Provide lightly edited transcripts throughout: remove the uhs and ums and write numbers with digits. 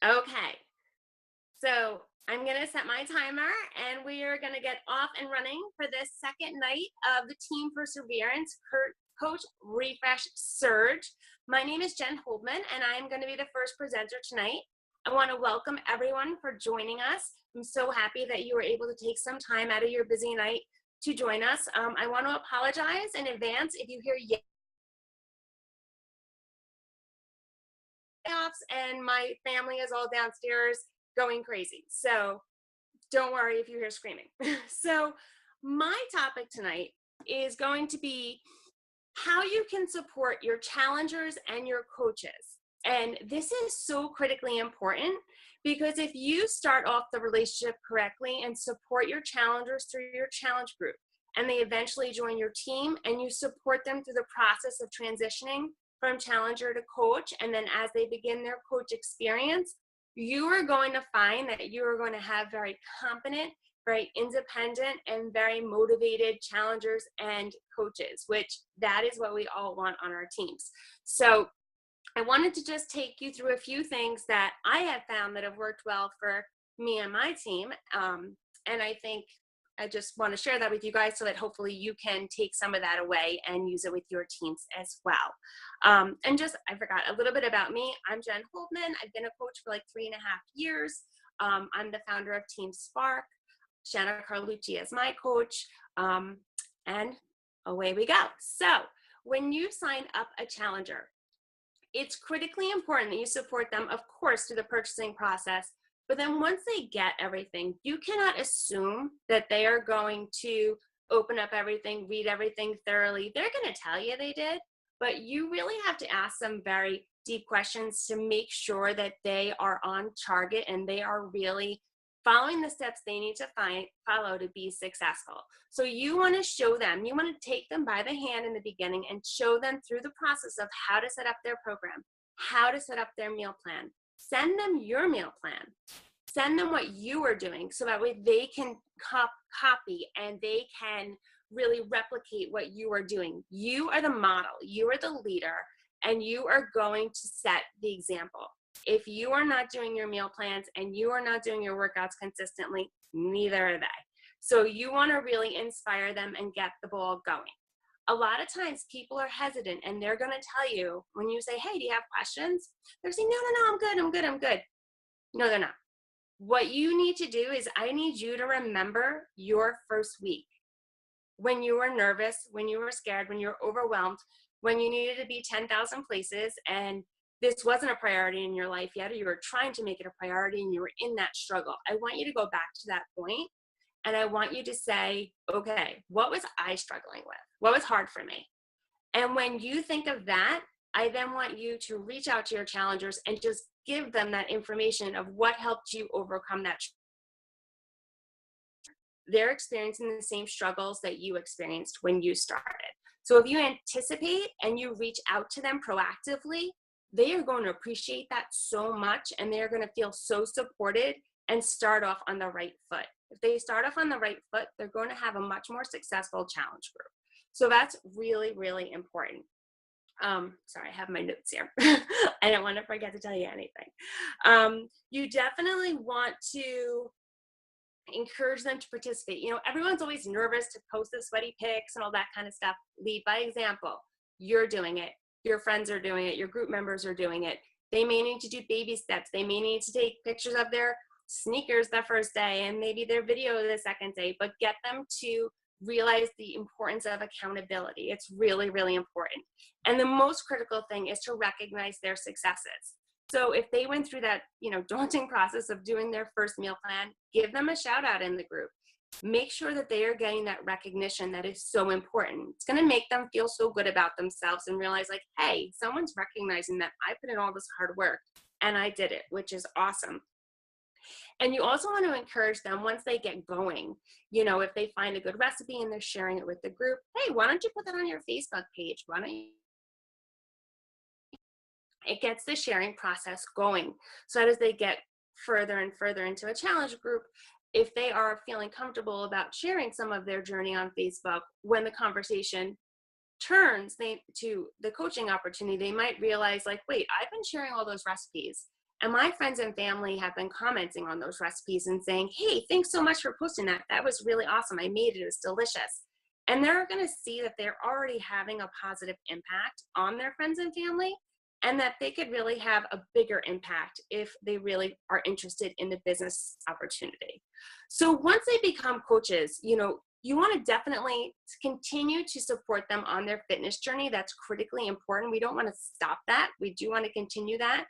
Okay, so I'm going to set my timer and we are going to get off and running for this second night of the Team Perseverance Coach Refresh Surge. My name is Jen Holdman and I'm going to be the first presenter tonight. I want to welcome everyone for joining us. I'm so happy that you were able to take some time out of your busy night to join us. I want to apologize in advance if you hear layoffs and my family is all downstairs going crazy. So don't worry if you hear screaming. So my topic tonight is going to be how you can support your challengers and your coaches. And this is so critically important because if you start off the relationship correctly and support your challengers through your challenge group, and they eventually join your team and you support them through the process of transitioning from challenger to coach, and then as they begin their coach experience, you are going to find that you are going to have very competent, very independent, and very motivated challengers and coaches, which that is what we all want on our teams. So I wanted to just take you through a few things that I have found that have worked well for me and my team. And I think I just want to share that with you guys so that hopefully you can take some of that away and use it with your teams as well. And just, I forgot a little bit about me. I'm Jen Holdman. I've been a coach for like 3.5 years. I'm the founder of Team Spark. Shanna Carlucci is my coach. And away we go. So when you sign up a challenger, it's critically important that you support them, of course, through the purchasing process. But then once they get everything, you cannot assume that they are going to open up everything, read everything thoroughly. They're going to tell you they did, but you really have to ask some very deep questions to make sure that they are on target and they are really following the steps they need to follow to be successful. So you want to show them, you want to take them by the hand in the beginning and show them through the process of how to set up their program, how to set up their meal plan. Send them your meal plan. Send them what you are doing so that way they can copy and they can really replicate what you are doing. You are the model, you are the leader, and you are going to set the example. If you are not doing your meal plans and you are not doing your workouts consistently, neither are they. So you want to really inspire them and get the ball going. A lot of times people are hesitant and they're going to tell you when you say, hey, do you have questions? They're saying, no, I'm good. No, they're not. What you need to do is I need you to remember your first week when you were nervous, when you were scared, when you were overwhelmed, when you needed to be 10,000 places and this wasn't a priority in your life yet, or you were trying to make it a priority and you were in that struggle. I want you to go back to that point and I want you to say, okay, what was I struggling with? What was hard for me? And when you think of that, I then want you to reach out to your challengers and just give them that information of what helped you overcome that. They're experiencing the same struggles that you experienced when you started. So if you anticipate and you reach out to them proactively, they are going to appreciate that so much and they're going to feel so supported and start off on the right foot. If they start off on the right foot, they're going to have a much more successful challenge group. So that's really, really important. Sorry, I have my notes here. I don't want to forget to tell you anything. You definitely want to encourage them to participate. You know, everyone's always nervous to post the sweaty pics and all that kind of stuff. Lead by example. You're doing it. Your friends are doing it. Your group members are doing it. They may need to do baby steps. They may need to take pictures of their sneakers the first day and maybe their video the second day, but get them to realize the importance of accountability. It's really, really important. And the most critical thing is to recognize their successes. So if they went through that, daunting process of doing their first meal plan, give them a shout out in the group. Make sure that they are getting that recognition that is so important. It's going to make them feel so good about themselves and realize like, hey, someone's recognizing that I put in all this hard work and I did it, which is awesome. And you also want to encourage them once they get going, if they find a good recipe and they're sharing it with the group, hey, why don't you put that on your Facebook page? Why don't you? It gets the sharing process going so that as they get further and further into a challenge group, if they are feeling comfortable about sharing some of their journey on Facebook, when the conversation turns to the coaching opportunity, they might realize like, wait, I've been sharing all those recipes And my friends and family have been commenting on those recipes and saying, hey, thanks so much for posting that. That was really awesome. I made it. It was delicious. And they're going to see that they're already having a positive impact on their friends and family, and that they could really have a bigger impact if they really are interested in the business opportunity. So once they become coaches, you know, you want to definitely continue to support them on their fitness journey. That's critically important. We don't want to stop that. We do want to continue that.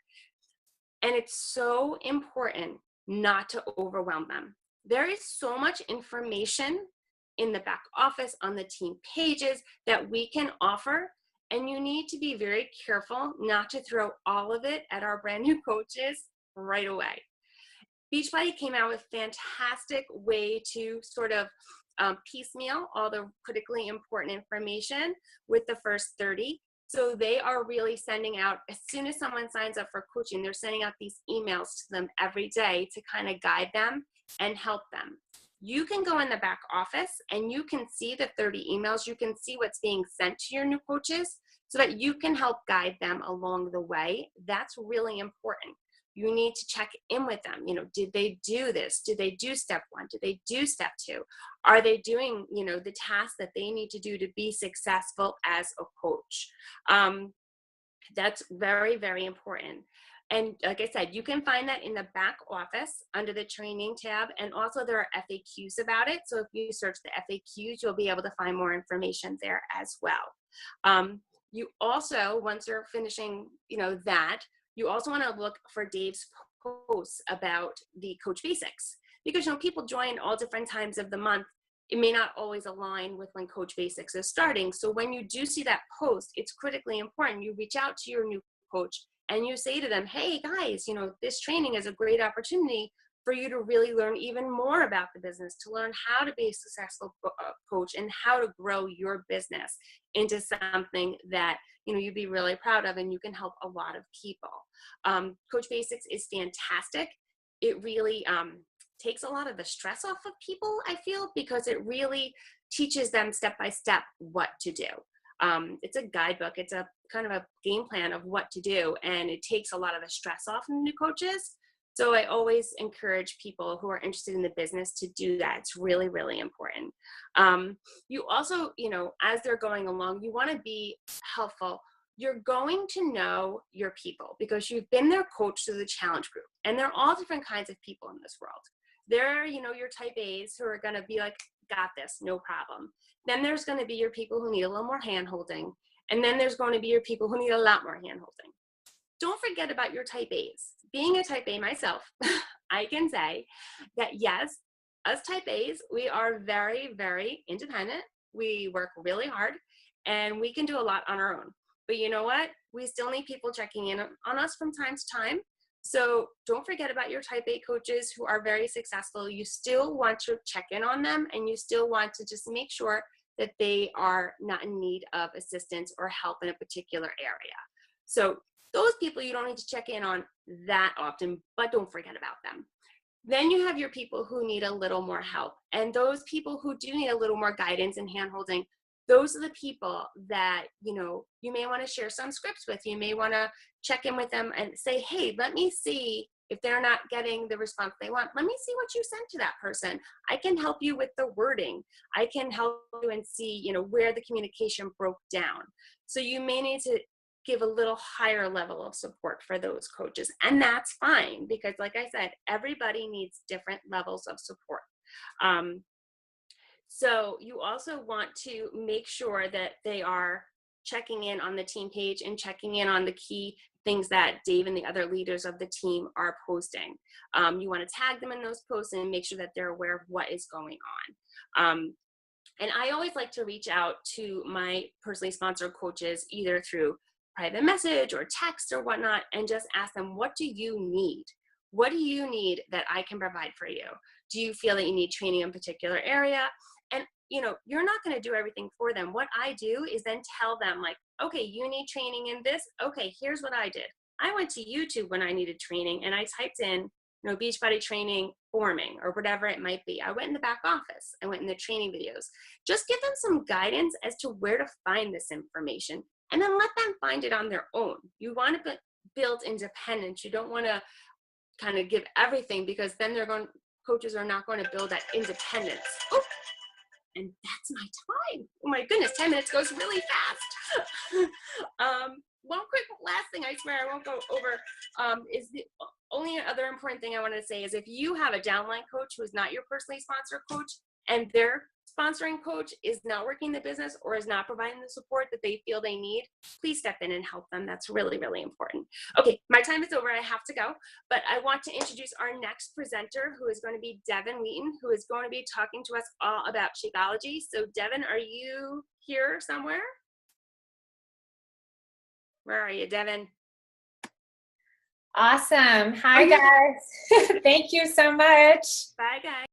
And it's so important not to overwhelm them. There is so much information in the back office, on the team pages, that we can offer. And you need to be very careful not to throw all of it at our brand new coaches right away. Beachbody came out with a fantastic way to sort of piecemeal all the critically important information with the first 30. So they are really sending out, as soon as someone signs up for coaching, they're sending out these emails to them every day to kind of guide them and help them. You can go in the back office and you can see the 30 emails. You can see what's being sent to your new coaches so that you can help guide them along the way. That's really important. You need to check in with them. You know, did they do this? Did they do step 1? Did they do step 2? Are they doing, you know, the tasks that they need to do to be successful as a coach? That's very, very important. And like I said, you can find that in the back office under the training tab. And also there are FAQs about it. So if you search the FAQs, you'll be able to find more information there as well. You also, once you're finishing, you know, that, you also want to look for Dave's posts about the Coach Basics, because, you know, people join all different times of the month. It may not always align with when Coach Basics is starting. So when you do see that post, it's critically important. You reach out to your new coach and you say to them, hey guys, you know, this training is a great opportunity for you to really learn even more about the business, to learn how to be a successful coach and how to grow your business into something that, you know, you'd be really proud of and you can help a lot of people. Coach Basics is fantastic. It really takes a lot of the stress off of people, I feel, because it really teaches them step by step what to do. It's a guidebook. It's a kind of a game plan of what to do, and it takes a lot of the stress off of new coaches. So I always encourage people who are interested in the business to do that. It's really, really important. You also, you know, as they're going along, you want to be helpful. You're going to know your people because you've been their coach through the challenge group, and there are all different kinds of people in this world. There are, you know, your type A's who are going to be like, got this, no problem. Then there's going to be your people who need a little more hand holding. And then there's going to be your people who need a lot more hand holding. Don't forget about your type A's. Being a type A myself, I can say that yes, us type A's, we are very, very independent. We work really hard and we can do a lot on our own. But you know what? We still need people checking in on us from time to time. So don't forget about your type A coaches who are very successful. You still want to check in on them, and you still want to just make sure that they are not in need of assistance or help in a particular area. So those people you don't need to check in on that often, but don't forget about them. Then you have your people who need a little more help. And those people who do need a little more guidance and hand-holding, those are the people that, you know, you may want to share some scripts with. You may want to check in with them and say, hey, let me see if they're not getting the response they want. Let me see what you sent to that person. I can help you with the wording. I can help you and see, you know, where the communication broke down. So you may need to give a little higher level of support for those coaches. And that's fine because, like I said, everybody needs different levels of support. So you also want to make sure that they are checking in on the team page and checking in on the key things that Dave and the other leaders of the team are posting. You want to tag them in those posts and make sure that they're aware of what is going on. And I always like to reach out to my personally sponsored coaches, either through private message or text or whatnot, and just ask them, what do you need? What do you need that I can provide for you? Do you feel that you need training in a particular area? And, you know, you're not going to do everything for them. What I do is then tell them, like, okay, you need training in this. Okay, here's what I did. I went to YouTube when I needed training and I typed in, you know, Beachbody training forming or whatever it might be. I went in the back office. I went in the training videos. Just give them some guidance as to where to find this information and then let them find it on their own. You want to build independence. You don't want to kind of give everything, because then coaches are not going to build that independence. Oh, and that's my time. Oh my goodness, 10 minutes goes really fast. One quick last thing, I swear I won't go over, is the only other important thing I wanted to say is if you have a downline coach who is not your personally sponsored coach, and their sponsoring coach is not working the business or is not providing the support that they feel they need, please step in and help them. That's really, really important. Okay, my time is over. I have to go, but I want to introduce our next presenter, who is going to be Devin Wheaton, who is going to be talking to us all about Shakeology. So Devin, are you here somewhere? Where are you, Devin? Awesome. Hi, guys. Thank you so much. Bye, guys.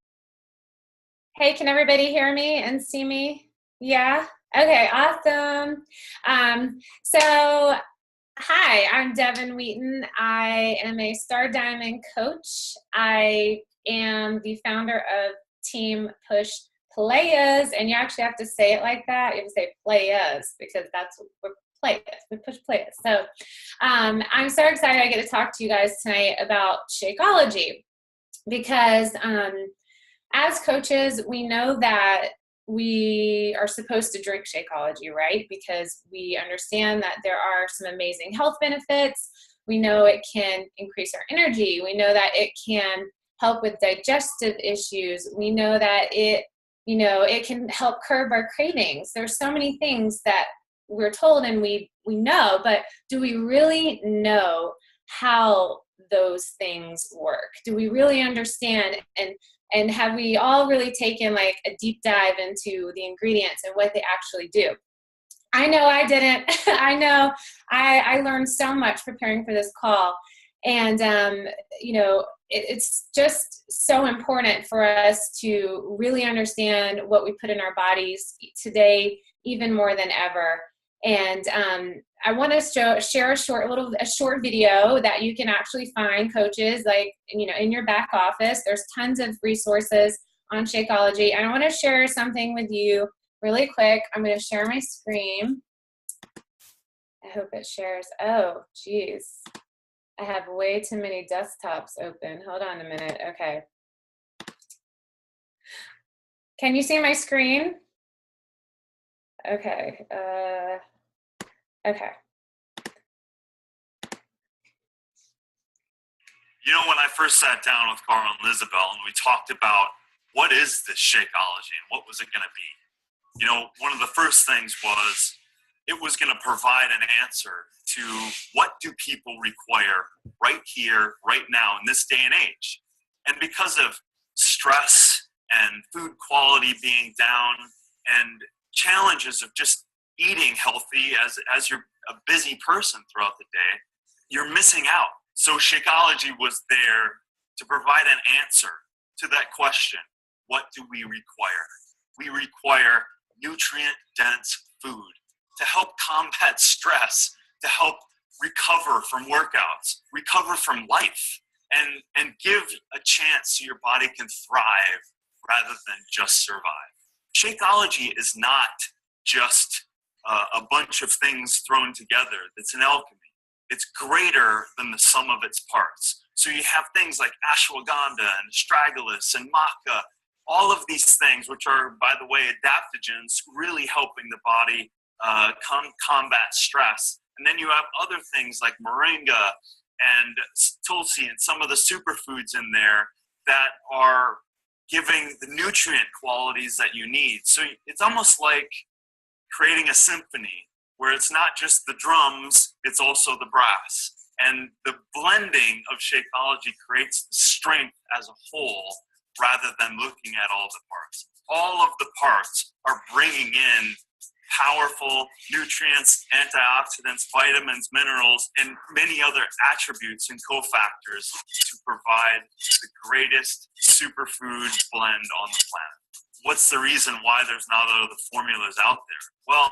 Hey, can everybody hear me and see me? Yeah? Okay, awesome. So, hi, I'm Devin Wheaton. I am a Star Diamond coach. I am the founder of Team Push Playas, and you actually have to say it like that. You have to say playas, because that's what we're playas. We push playas. So I'm so excited I get to talk to you guys tonight about Shakeology, because as coaches, we know that we are supposed to drink Shakeology, right? Because we understand that there are some amazing health benefits. We know it can increase our energy. We know that it can help with digestive issues. We know that it can help curb our cravings. There's so many things that we're told and we know, but do we really know how those things work? Do we really understand, and have we all really taken like a deep dive into the ingredients and what they actually do? I know I didn't. I know I learned so much preparing for this call. And, it's just so important for us to really understand what we put in our bodies today, even more than ever. And I want to share a short video that you can actually find, coaches, like, in your back office. There's tons of resources on Shakeology. And I want to share something with you really quick. I'm going to share my screen. I hope it shares. Oh, geez. I have way too many desktops open. Hold on a minute. Okay. Can you see my screen? Okay. Okay. When I first sat down with Carl and Isabel and we talked about what is this Shakeology and what was it going to be, one of the first things was it was going to provide an answer to what do people require right here, right now, in this day and age. And because of stress and food quality being down and challenges of just eating healthy as you're a busy person throughout the day, you're missing out. So Shakeology was there to provide an answer to that question. What do we require? We require nutrient-dense food to help combat stress, to help recover from workouts, recover from life, and give a chance so your body can thrive rather than just survive. Shakeology is not just a bunch of things thrown together. It's an alchemy. It's greater than the sum of its parts. So you have things like ashwagandha and astragalus and maca, all of these things, which are, by the way, adaptogens, really helping the body combat stress. And then you have other things like moringa and tulsi and some of the superfoods in there that are giving the nutrient qualities that you need. So it's almost like creating a symphony where it's not just the drums, it's also the brass. And the blending of Shakeology creates the strength as a whole rather than looking at all the parts. All of the parts are bringing in powerful nutrients, antioxidants, vitamins, minerals, and many other attributes and cofactors to provide the greatest superfood blend on the planet. What's the reason why there's not other formulas out there? Well,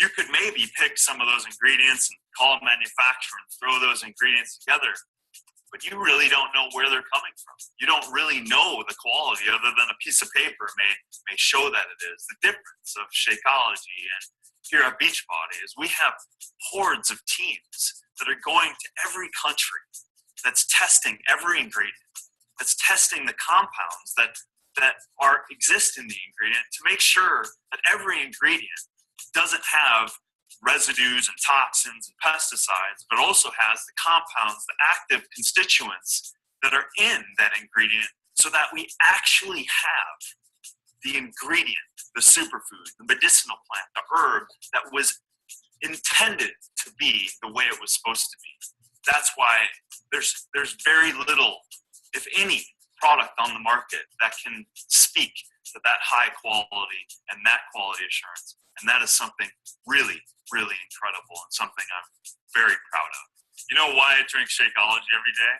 you could maybe pick some of those ingredients and call a manufacturer and throw those ingredients together, but you really don't know where they're coming from. You don't really know the quality other than a piece of paper may show that it is. The difference of Shakeology and here at Beachbody is we have hordes of teams that are going to every country, that's testing every ingredient, that's testing the compounds that exist in the ingredient to make sure that every ingredient doesn't have residues and toxins and pesticides, but also has the compounds, the active constituents that are in that ingredient, so that we actually have the ingredient, the superfood, the medicinal plant, the herb that was intended to be the way it was supposed to be. That's why there's very little, if any, product on the market that can speak to that high quality and that quality assurance. And that is something really, really incredible and something I'm very proud of. You know why I drink Shakeology every day?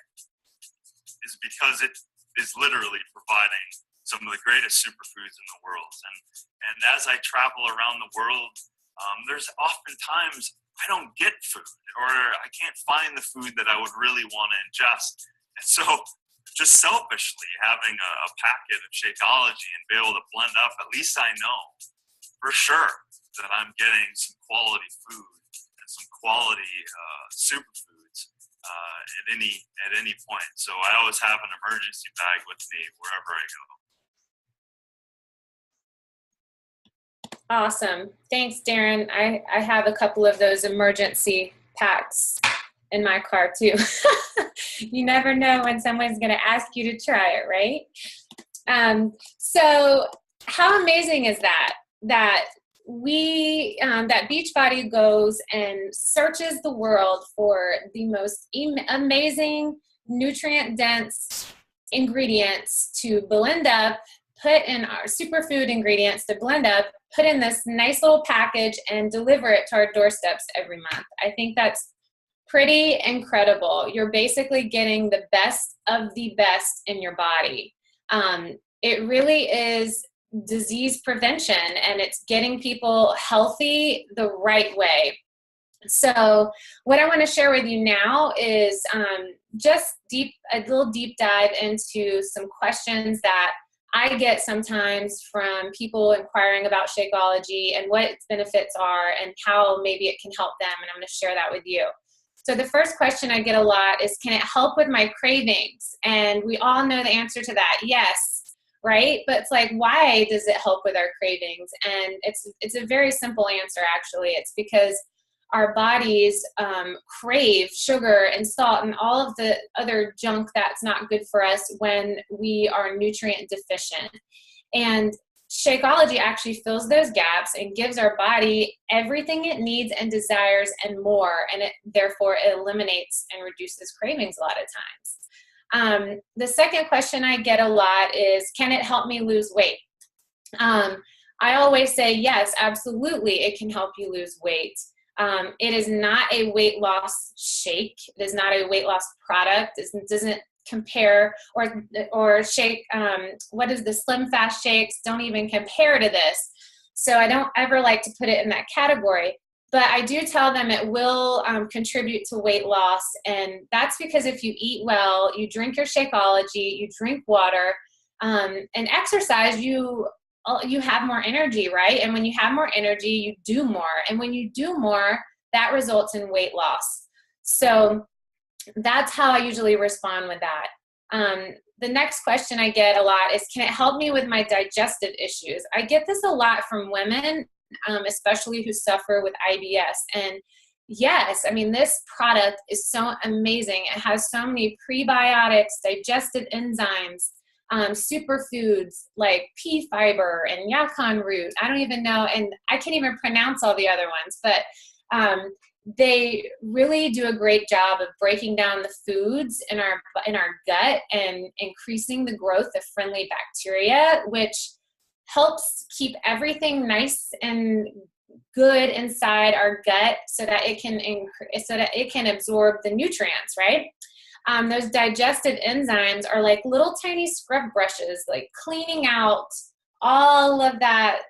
Is because it is literally providing some of the greatest superfoods in the world. And as I travel around the world, there's oftentimes I don't get food, or I can't find the food that I would really want to ingest. And so just selfishly having a packet of Shakeology and be able to blend up, at least I know for sure that I'm getting some quality food and some quality superfoods at any point. So I always have an emergency bag with me wherever I go. Awesome. Thanks, Darren. I have a couple of those emergency packs in my car too. You never know when someone's going to ask you to try it, right? So how amazing is that that Beachbody goes and searches the world for the most amazing nutrient-dense ingredients to blend up, put in our superfood ingredients to blend up, put in this nice little package and deliver it to our doorsteps every month. I think that's pretty incredible. You're basically getting the best of the best in your body. It really is disease prevention, and it's getting people healthy the right way. So what I want to share with you now is just a little deep dive into some questions that I get sometimes from people inquiring about Shakeology and what its benefits are and how maybe it can help them, and I'm going to share that with you. So the first question I get a lot is, can it help with my cravings? And we all know the answer to that, yes, right? But it's like, why does it help with our cravings? And it's a very simple answer, actually. It's because our bodies crave sugar and salt and all of the other junk that's not good for us when we are nutrient deficient. And Shakeology actually fills those gaps and gives our body everything it needs and desires and more, and it therefore eliminates and reduces cravings a lot of times. The second question I get a lot is, can it help me lose weight? I always say yes, absolutely, it can help you lose weight. It is not a weight loss shake. It is not a weight loss product. It doesn't compare or shake. What is the Slim Fast shakes? Don't even compare to this. So I don't ever like to put it in that category. But I do tell them it will contribute to weight loss. And that's because if you eat well, you drink your Shakeology, you drink water, and exercise, you have more energy, right? And when you have more energy, you do more. And when you do more, that results in weight loss. So that's how I usually respond with that. The next question I get a lot is, can it help me with my digestive issues? I get this a lot from women, especially who suffer with IBS. And yes, I mean, this product is so amazing. It has so many prebiotics, digestive enzymes, superfoods like pea fiber and yacon root. I don't even know, and I can't even pronounce all the other ones, but they really do a great job of breaking down the foods in our gut and increasing the growth of friendly bacteria, which helps keep everything nice and good inside our gut so that it can absorb the nutrients, right? Those digestive enzymes are like little tiny scrub brushes, like cleaning out all of that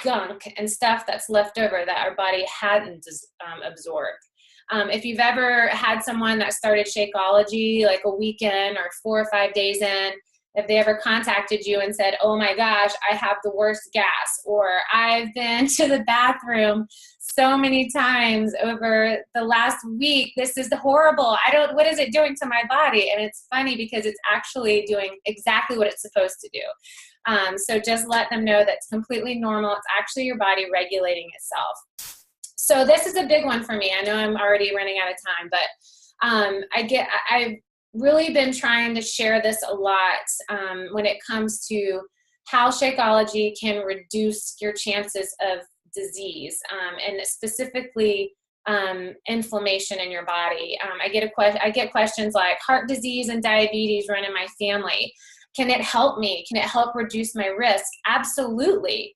gunk and stuff that's left over that our body hadn't absorbed. If you've ever had someone that started Shakeology like a weekend or 4 or 5 days in, if they ever contacted you and said, oh my gosh, I have the worst gas, or I've been to the bathroom so many times over the last week, this is horrible. What is it doing to my body? And it's funny because it's actually doing exactly what it's supposed to do. So just let them know that's completely normal. It's actually your body regulating itself. So this is a big one for me. I know I'm already running out of time, but I've really been trying to share this a lot when it comes to how Shakeology can reduce your chances of disease, and specifically inflammation in your body. I get questions like, heart disease and diabetes run in my family. Can it help me? Can it help reduce my risk? Absolutely.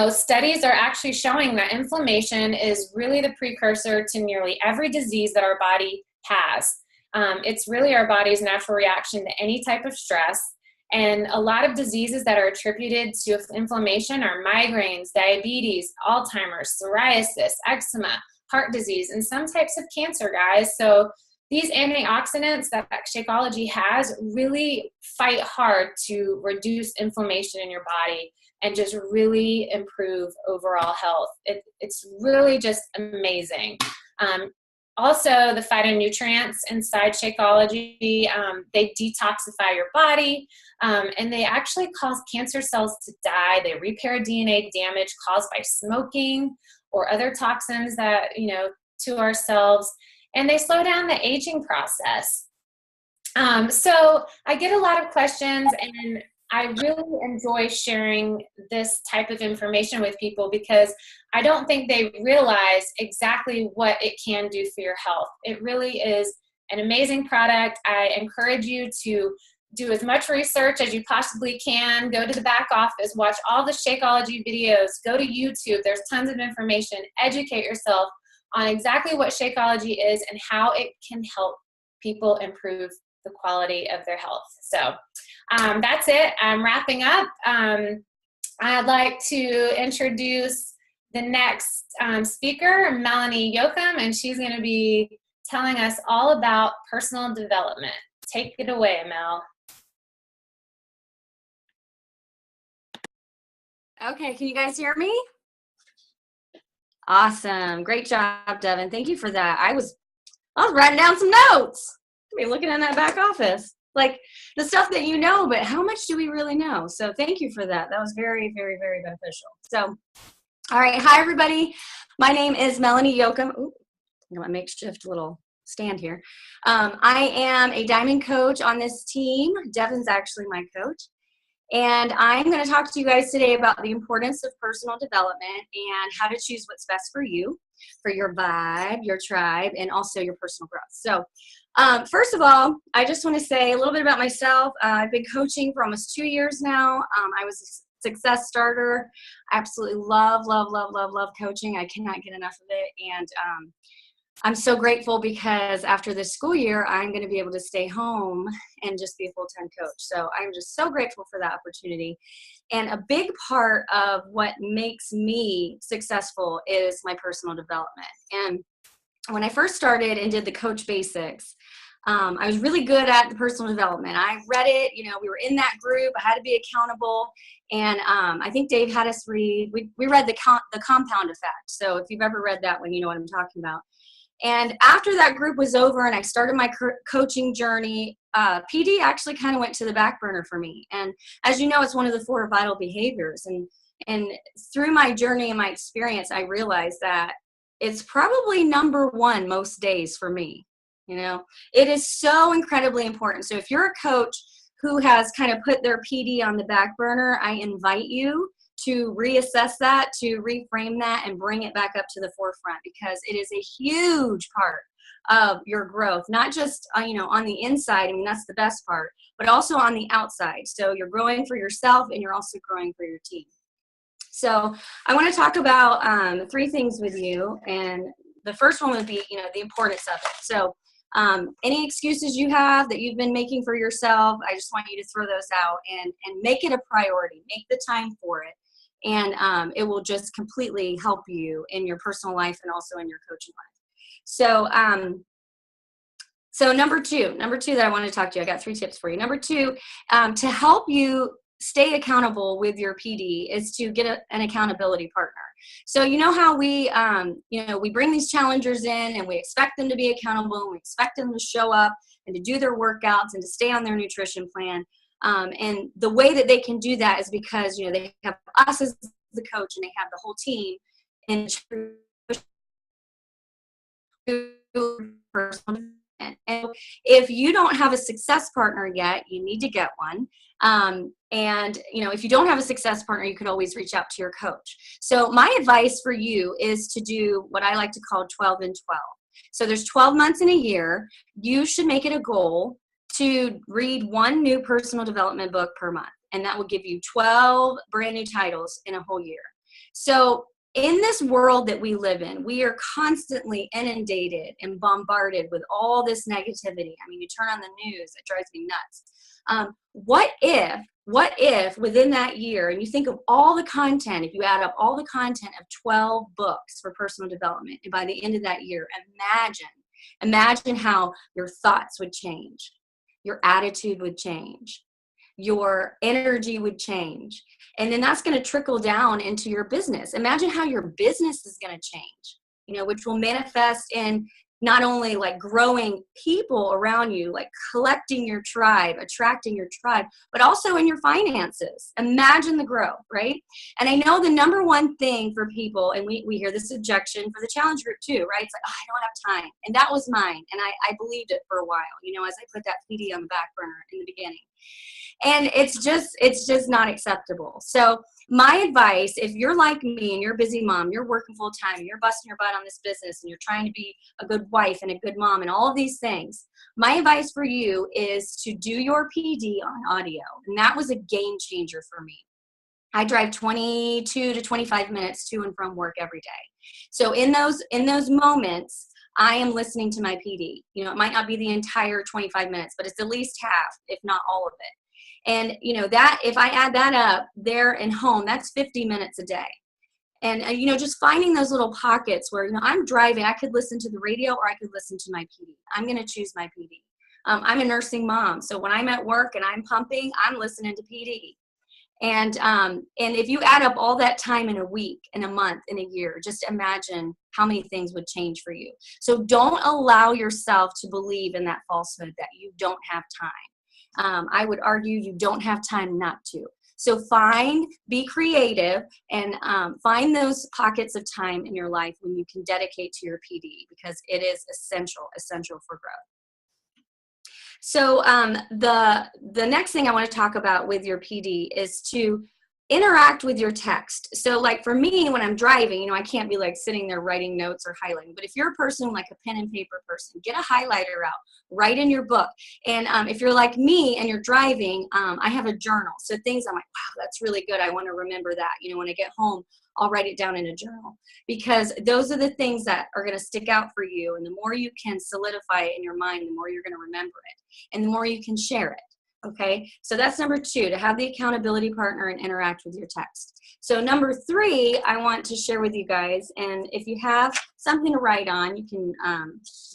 Studies are actually showing that inflammation is really the precursor to nearly every disease that our body has. It's really our body's natural reaction to any type of stress. And a lot of diseases that are attributed to inflammation are migraines, diabetes, Alzheimer's, psoriasis, eczema, heart disease, and some types of cancer, guys. So these antioxidants that Shakeology has really fight hard to reduce inflammation in your body and just really improve overall health. It's really just amazing. Also, the phytonutrients inside Shakeology, they detoxify your body, and they actually cause cancer cells to die. They repair DNA damage caused by smoking or other toxins that, to our cells, and they slow down the aging process. So I get a lot of questions, and I really enjoy sharing this type of information with people because I don't think they realize exactly what it can do for your health. It really is an amazing product. I encourage you to do as much research as you possibly can. Go to the back office, watch all the Shakeology videos, go to YouTube. There's tons of information. Educate yourself on exactly what Shakeology is and how it can help people improve the quality of their health. So that's it. I'm wrapping up. I'd like to introduce the next speaker, Melanie Yoakum, and she's going to be telling us all about personal development. Take it away, Mel. Okay, can you guys hear me? Awesome. Great job, Devin. Thank you for that. I was writing down some notes. I'll be looking in that back office. Like the stuff that you know, but how much do we really know? So thank you for that. That was very, very, very beneficial. So, all right. Hi, everybody. My name is Melanie Yoakum. Ooh, I got my makeshift little stand here. I am a diamond coach on this team. Devin's actually my coach. And I'm going to talk to you guys today about the importance of personal development and how to choose what's best for you, for your vibe, your tribe, and also your personal growth. So first of all, I just want to say a little bit about myself. I've been coaching for almost 2 years now. I was a success starter. I absolutely love coaching. I cannot get enough of it. And I'm so grateful because after this school year, I'm going to be able to stay home and just be a full-time coach. So I'm just so grateful for that opportunity. And a big part of what makes me successful is my personal development. And when I first started and did the Coach Basics, I was really good at the personal development. I read it, we were in that group. I had to be accountable. And I think Dave had us read, we read the Compound Effect. So if you've ever read that one, you know what I'm talking about. And after that group was over and I started my coaching journey, PD actually kind of went to the back burner for me. And as you know, it's one of the 4 vital behaviors. And through my journey and my experience, I realized that it's probably number 1 most days for me. It is so incredibly important. So if you're a coach who has kind of put their PD on the back burner, I invite you to reassess that, to reframe that, and bring it back up to the forefront, because it is a huge part of your growth, not just on the inside. I mean, that's the best part, but also on the outside. So you're growing for yourself and you're also growing for your team. So I want to talk about 3 things with you, and the first one would be the importance of it. So any excuses you have that you've been making for yourself, I just want you to throw those out and make it a priority. Make the time for it. And it will just completely help you in your personal life and also in your coaching life. So So number two that I want to talk to you, I got 3 tips for you. Number 2, to help you stay accountable with your PD is to get an accountability partner. So you know how we, we bring these challengers in and we expect them to be accountable and we expect them to show up and to do their workouts and to stay on their nutrition plan. And the way that they can do that is because, they have us as the coach and they have the whole team and personal. And if you don't have a success partner yet, you need to get one. And if you don't have a success partner, you could always reach out to your coach. So my advice for you is to do what I like to call 12 and 12. So there's 12 months in a year. You should make it a goal to read 1 new personal development book per month. And that will give you 12 brand new titles in a whole year. So in this world that we live in, we are constantly inundated and bombarded with all this negativity. I mean, you turn on the news, it drives me nuts. What if within that year, and you think of all the content, if you add up all the content of 12 books for personal development, and by the end of that year, imagine how your thoughts would change, your attitude would change, your energy would change. And then that's going to trickle down into your business. Imagine how your business is going to change, which will manifest in not only like growing people around you, like collecting your tribe, attracting your tribe, but also in your finances. Imagine the growth, right? And I know the number one thing for people, and we hear this objection for the challenge group too, right? It's like, oh, I don't have time. And that was mine. And I believed it for a while, as I put that PD on the back burner in the beginning. And it's just not acceptable. So my advice, if you're like me and you're a busy mom, you're working full time, you're busting your butt on this business and you're trying to be a good wife and a good mom and all of these things, my advice for you is to do your PD on audio. And that was a game changer for me. I drive 22 to 25 minutes to and from work every day. So in those moments, I am listening to my PD. It might not be the entire 25 minutes, but it's at least half, if not all of it. And, that if I add that up there and home, that's 50 minutes a day. And, just finding those little pockets where, I'm driving, I could listen to the radio or I could listen to my PD. I'm going to choose my PD. I'm a nursing mom. So when I'm at work and I'm pumping, I'm listening to PD. And if you add up all that time in a week, in a month, in a year, just imagine how many things would change for you. So don't allow yourself to believe in that falsehood that you don't have time. I would argue you don't have time not to. So be creative, and find those pockets of time in your life when you can dedicate to your PD, because it is essential for growth. So the next thing I want to talk about with your PD is to interact with your text. So like for me, when I'm driving, I can't be like sitting there writing notes or highlighting. But if you're a person like a pen and paper person, get a highlighter out, write in your book. And if you're like me and you're driving, I have a journal. So things I'm like, wow, that's really good. I want to remember that. When I get home, I'll write it down in a journal, because those are the things that are going to stick out for you. And the more you can solidify it in your mind, the more you're going to remember it and the more you can share it. Okay, so that's number 2, to have the accountability partner and interact with your text. So number 3, I want to share with you guys, and if you have something to write on, you can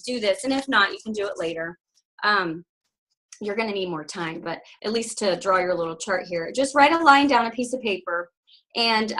do this, and if not, you can do it later. You're going to need more time, but at least to draw your little chart here, just write a line down on a piece of paper, and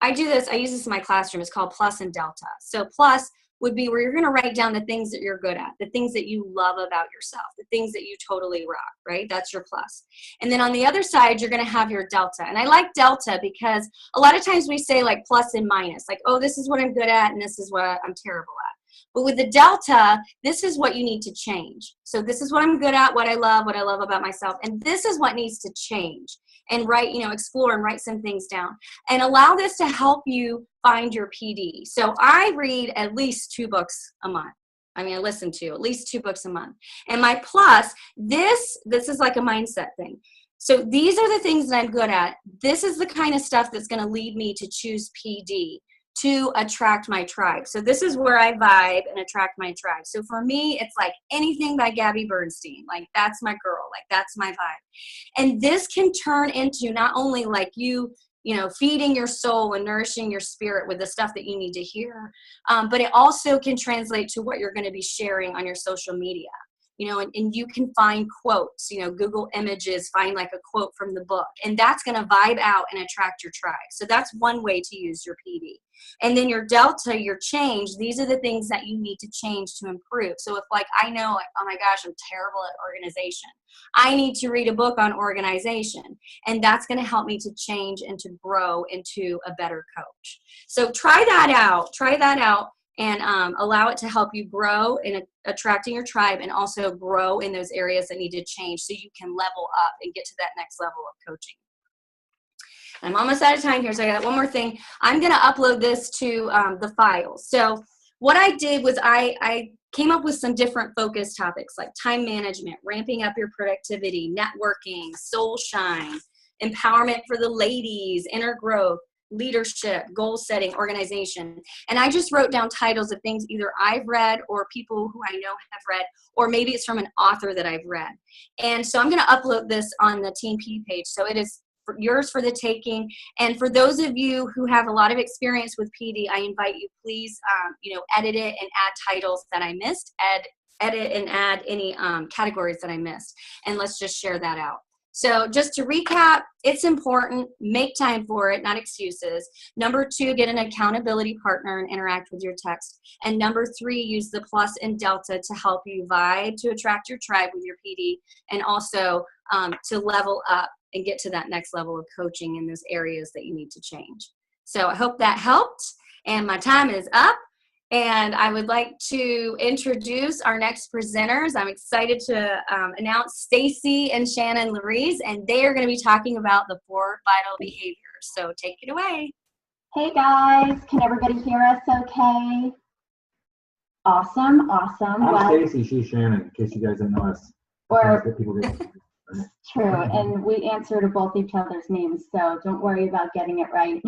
I use this in my classroom. It's called plus and delta. So plus would be where you're going to write down the things that you're good at, the things that you love about yourself, the things that you totally rock, right? That's your plus. And then on the other side, you're going to have your delta. And I like delta because a lot of times we say like plus and minus, like, oh, this is what I'm good at and this is what I'm terrible at. But with the delta, this is what you need to change. So this is what I'm good at, what I love about myself. And this is what needs to change. And explore and write some things down. And allow this to help you find your PD. So I read at least 2 books a month. I listen to at least 2 books a month. And my plus, this is like a mindset thing. So these are the things that I'm good at. This is the kind of stuff that's going to lead me to choose PD to attract my tribe. So this is where I vibe and attract my tribe. So for me, it's like anything by Gabby Bernstein. Like that's my girl. Like that's my vibe. And this can turn into not only like you feeding your soul and nourishing your spirit with the stuff that you need to hear, but it also can translate to what you're going to be sharing on your social media. and you can find quotes, Google Images, find like a quote from the book, and that's going to vibe out and attract your tribe. So that's one way to use your PD. And then your delta, your change, these are the things that you need to change to improve. So if I know, oh my gosh, I'm terrible at organization, I need to read a book on organization, and that's going to help me to change and to grow into a better coach. So try that out, and allow it to help you grow in attracting your tribe, and also grow in those areas that need to change so you can level up and get to that next level of coaching. I'm almost out of time here, so I got one more thing. I'm going to upload this to the files. So what I did was I came up with some different focus topics like time management, ramping up your productivity, networking, soul shine, empowerment for the ladies, inner growth, leadership, goal setting, organization. And I just wrote down titles of things either I've read or people who I know have read, or maybe it's from an author that I've read. And so I'm going to upload this on the Team P page. So it is yours for the taking. And for those of you who have a lot of experience with PD, I invite you, please, edit it and add titles that I missed, edit and add any categories that I missed. And let's just share that out. So just to recap, it's important, make time for it, not excuses. Number 2, get an accountability partner and interact with your text. And number 3, use the plus and delta to help you vibe, to attract your tribe with your PD, and also to level up and get to that next level of coaching in those areas that you need to change. So I hope that helped, and my time is up. And I would like to introduce our next presenters. I'm excited to announce Stacy and Shannon Lariz, and they are going to be talking about the 4 vital behaviors. So take it away. Hey guys, can everybody hear us okay? Awesome. I'm Stacy, she's Shannon, in case you guys didn't know us. True, and we answer to both each other's names, so don't worry about getting it right.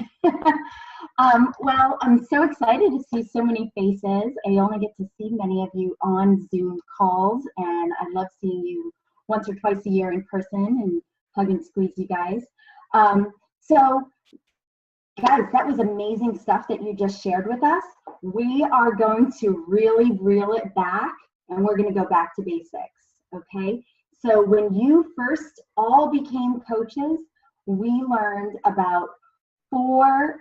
Well, I'm so excited to see so many faces. I only get to see many of you on Zoom calls, and I love seeing you once or twice a year in person and hug and squeeze you guys. So, guys, that was amazing stuff that you just shared with us. We are going to really reel it back, and we're going to go back to basics, okay? So when you first all became coaches, we learned about 4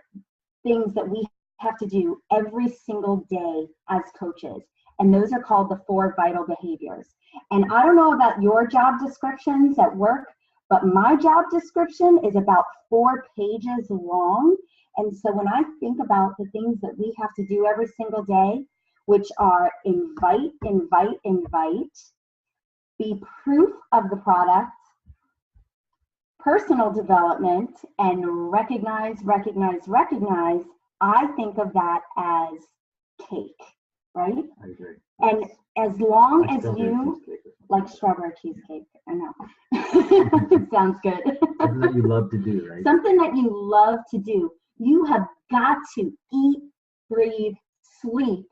things that we have to do every single day as coaches. And those are called the 4 vital behaviors. And I don't know about your job descriptions at work, but my job description is about 4 pages long. And so when I think about the things that we have to do every single day, which are invite, be proof of the product, personal development, and recognize, I think of that as cake, right? I agree. And as long as you like strawberry cheesecake, I know. It sounds good. Something that you love to do, right? Something that you love to do. You have got to eat, breathe, sleep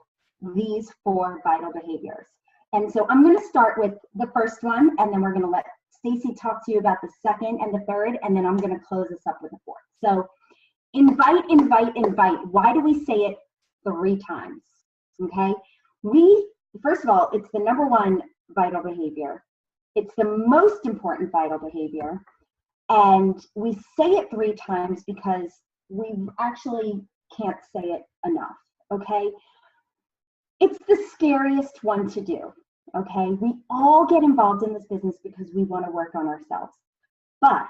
these 4 vital behaviors. And so I'm going to start with the first one, and then we're going to let Stacy talk to you about the second and the third, and then I'm going to close this up with the 4th. So invite. Why do we say it 3 times? Okay. First of all, it's the number 1 vital behavior. It's the most important vital behavior. And we say it 3 times because we actually can't say it enough. Okay. It's the scariest one to do, okay? We all get involved in this business because we want to work on ourselves. But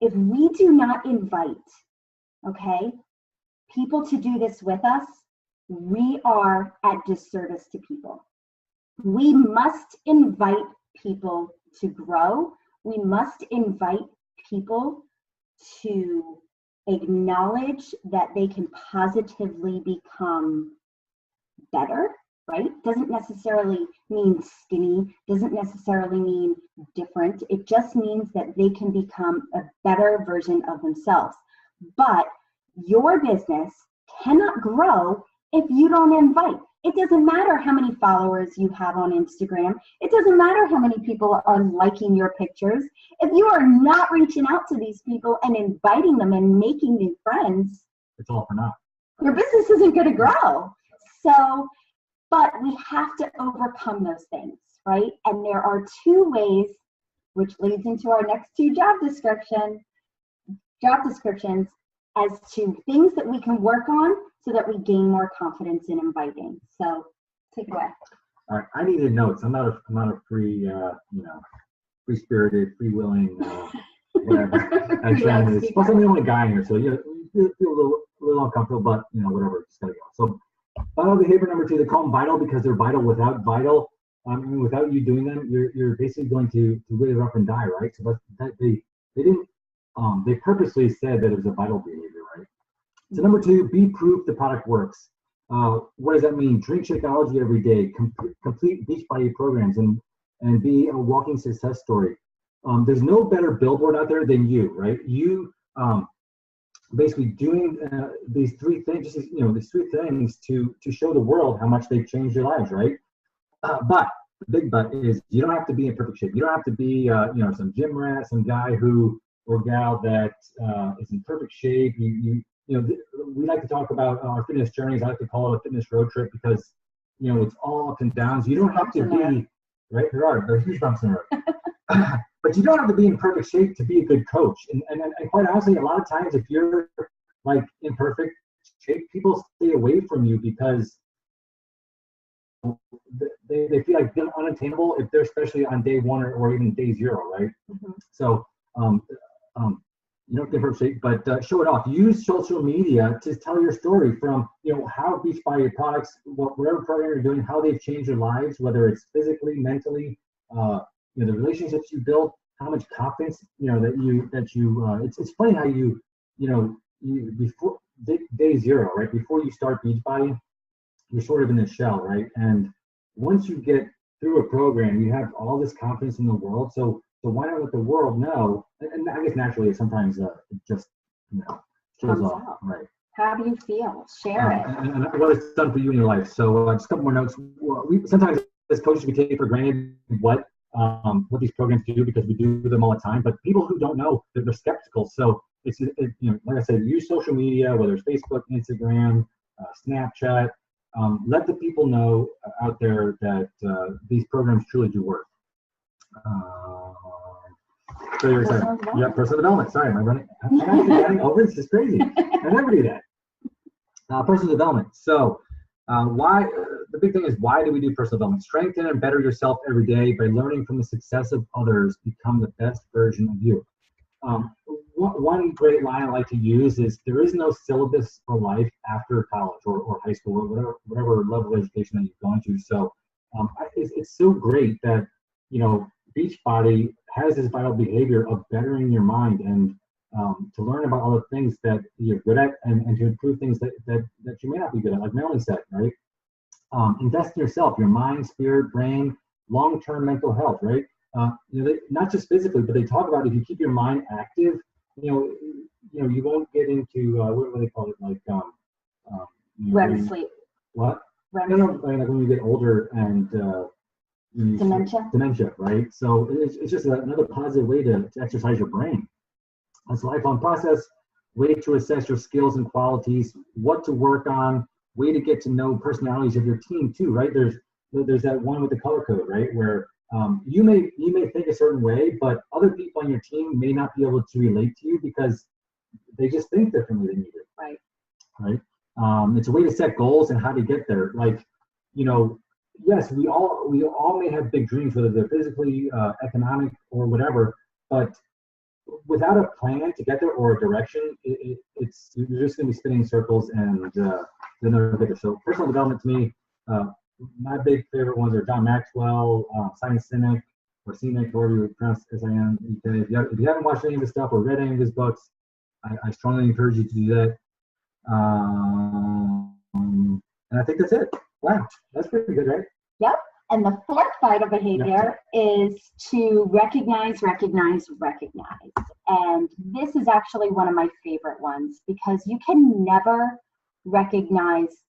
if we do not invite, okay, people to do this with us, we are at disservice to people. We must invite people to grow. We must invite people to acknowledge that they can positively become better, right? Doesn't necessarily mean skinny, doesn't necessarily mean different. It just means that they can become a better version of themselves. But your business cannot grow if you don't invite. It doesn't matter how many followers you have on Instagram. It doesn't matter how many people are liking your pictures. If you are not reaching out to these people and inviting them and making new friends, it's all for naught. Your business isn't going to grow. So, but we have to overcome those things, right? And there are two ways, which leads into our next two job descriptions, as to things that we can work on so that we gain more confidence in inviting. So take it away. All right, I needed notes. I'm not a free, free-spirited, free-willing, whatever. Plus, I'm the only guy in here, so you feel a little uncomfortable, but whatever, just gotta go. So, vital behavior number 2, they call them vital because they're vital. Without vital, without you doing them, you're basically going to wither up and die, right? So they didn't. They purposely said that it was a vital behavior, right? So number 2, be proof the product works. What does that mean? Drink Shakeology every day, complete Beachbody programs, and be a walking success story. There's no better billboard out there than you, right? You basically doing these 3 things, these 3 things to show the world how much they've changed your lives, right? But the big but is you don't have to be in perfect shape. You don't have to be, some gym rat, some guy or gal that is in perfect shape. We like to talk about our fitness journeys. I like to call it a fitness road trip because, it's all ups and downs. You don't have to be, right? There's huge bumps in the road. But you don't have to be in perfect shape to be a good coach. And quite honestly, a lot of times if you're like in perfect shape, people stay away from you because they feel like they're unattainable if they're especially on day 1 or even day 0, right? Mm-hmm. So, you don't get perfect shape, but show it off. Use social media to tell your story from, how Beachbody products, whatever program you're doing, how they've changed your lives, whether it's physically, mentally, the relationships you build, how much confidence, it's funny how you before day 0, right? Before you start Beachbody, you're sort of in a shell, right? And once you get through a program, you have all this confidence in the world. So why not let the world know? And I guess naturally, sometimes it just, shows off, right? How do you feel? Share it. And what it's done for you in your life. So just a couple more notes. Sometimes as coaches, we take for granted what these programs do because we do them all the time. But people who don't know, they're skeptical. So it's like I said, use social media, whether it's Facebook, Instagram, Snapchat. Let the people know out there that these programs truly do work. So you're excited. Yeah, personal development. Sorry, I'm actually getting over this. Is crazy. I never do that. Personal development. So why? The big thing is, why do we do personal development? Strengthen and better yourself every day by learning from the success of others. Become the best version of you. One great line I like to use is, there is no syllabus for life after college or high school or whatever level of education that you've gone to. So it's so great that, Beachbody has this vital behavior of bettering your mind and to learn about all the things that you're good at and to improve things that you may not be good at, like Melanie said, right? Invest in yourself, your mind, spirit, brain, long-term mental health, right? Not just physically, but they talk about if you keep your mind active, you won't get into what do they call it, like REM sleep. What? REM sleep. Like when you get older and dementia, right? So it's just another positive way to exercise your brain. It's a lifelong process, way to assess your skills and qualities, what to work on, way to get to know personalities of your team too, right? There's that one with the color code, right? Where you may think a certain way, but other people on your team may not be able to relate to you because they just think differently than you do. Right. Right. It's a way to set goals and how to get there. Like, yes, we all may have big dreams, whether they're physically, economic, or whatever, but without a plan to get there or a direction, it's you're just going to be spinning circles and they're never get there. So personal development to me, my big favorite ones are John Maxwell, Simon Sinek, or Sinek, however you pronounce S-I-N-E-K. If you haven't watched any of his stuff or read any of his books, I strongly encourage you to do that. And I think that's it. Wow, that's pretty good, right? Yep. And the 4th vital behavior is to recognize. And this is actually one of my favorite ones because you can never recognize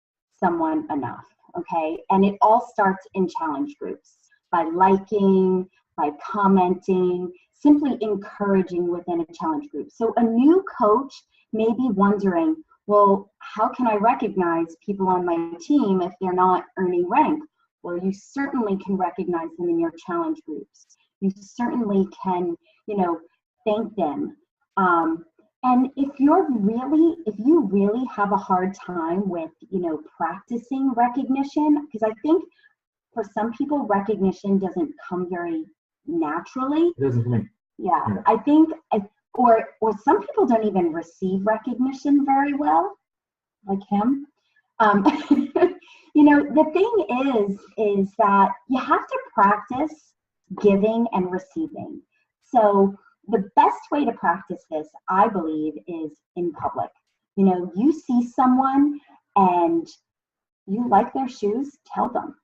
someone enough, okay? And it all starts in challenge groups by liking, by commenting, simply encouraging within a challenge group. So a new coach may be wondering, well, how can I recognize people on my team if they're not earning rank? or you certainly can recognize them in your challenge groups. You certainly can, thank them. And if you really have a hard time with, practicing recognition, because I think for some people, recognition doesn't come very naturally. It doesn't come in. Yeah, I think, or some people don't even receive recognition very well, like him. The thing is that you have to practice giving and receiving. So the best way to practice this, I believe, is in public. You see someone and you like their shoes, tell them,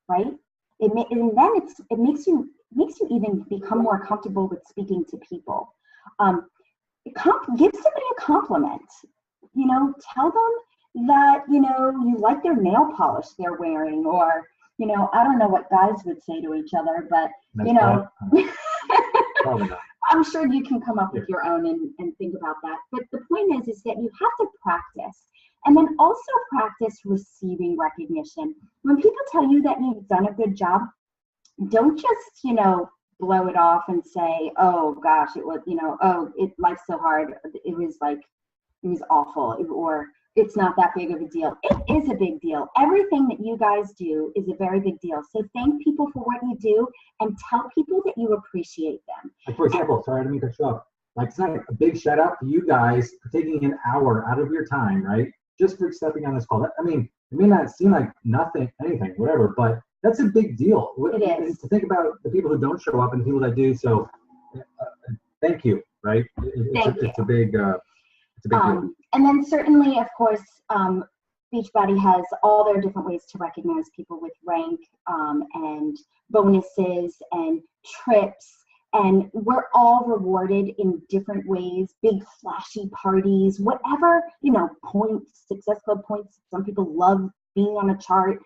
right? And then it makes you even become more comfortable with speaking to people. Give somebody a compliment. Tell them that you like their nail polish they're wearing, or I don't know what guys would say to each other, but Probably not. I'm sure you can come up with your own and think about that. But the point is that you have to practice, and then also practice receiving recognition. When people tell you that you've done a good job, don't just blow it off and say, oh gosh, it was life's so hard, it was awful, or it's not that big of a deal. It is a big deal. Everything that you guys do is a very big deal. So thank people for what you do and tell people that you appreciate them. Like, for example, sorry, I didn't mean to cut you off. Like, it's not a big shout out to you guys for taking an hour out of your time, right? Just for stepping on this call. I mean, it may not seem like anything, whatever, but that's a big deal. It is. To think about the people who don't show up and the people that do. So thank you, right? It's a big deal. And then certainly, of course, Beachbody has all their different ways to recognize people with rank and bonuses and trips. And we're all rewarded in different ways, big flashy parties, whatever, points, Success Club points. Some people love being on a chart,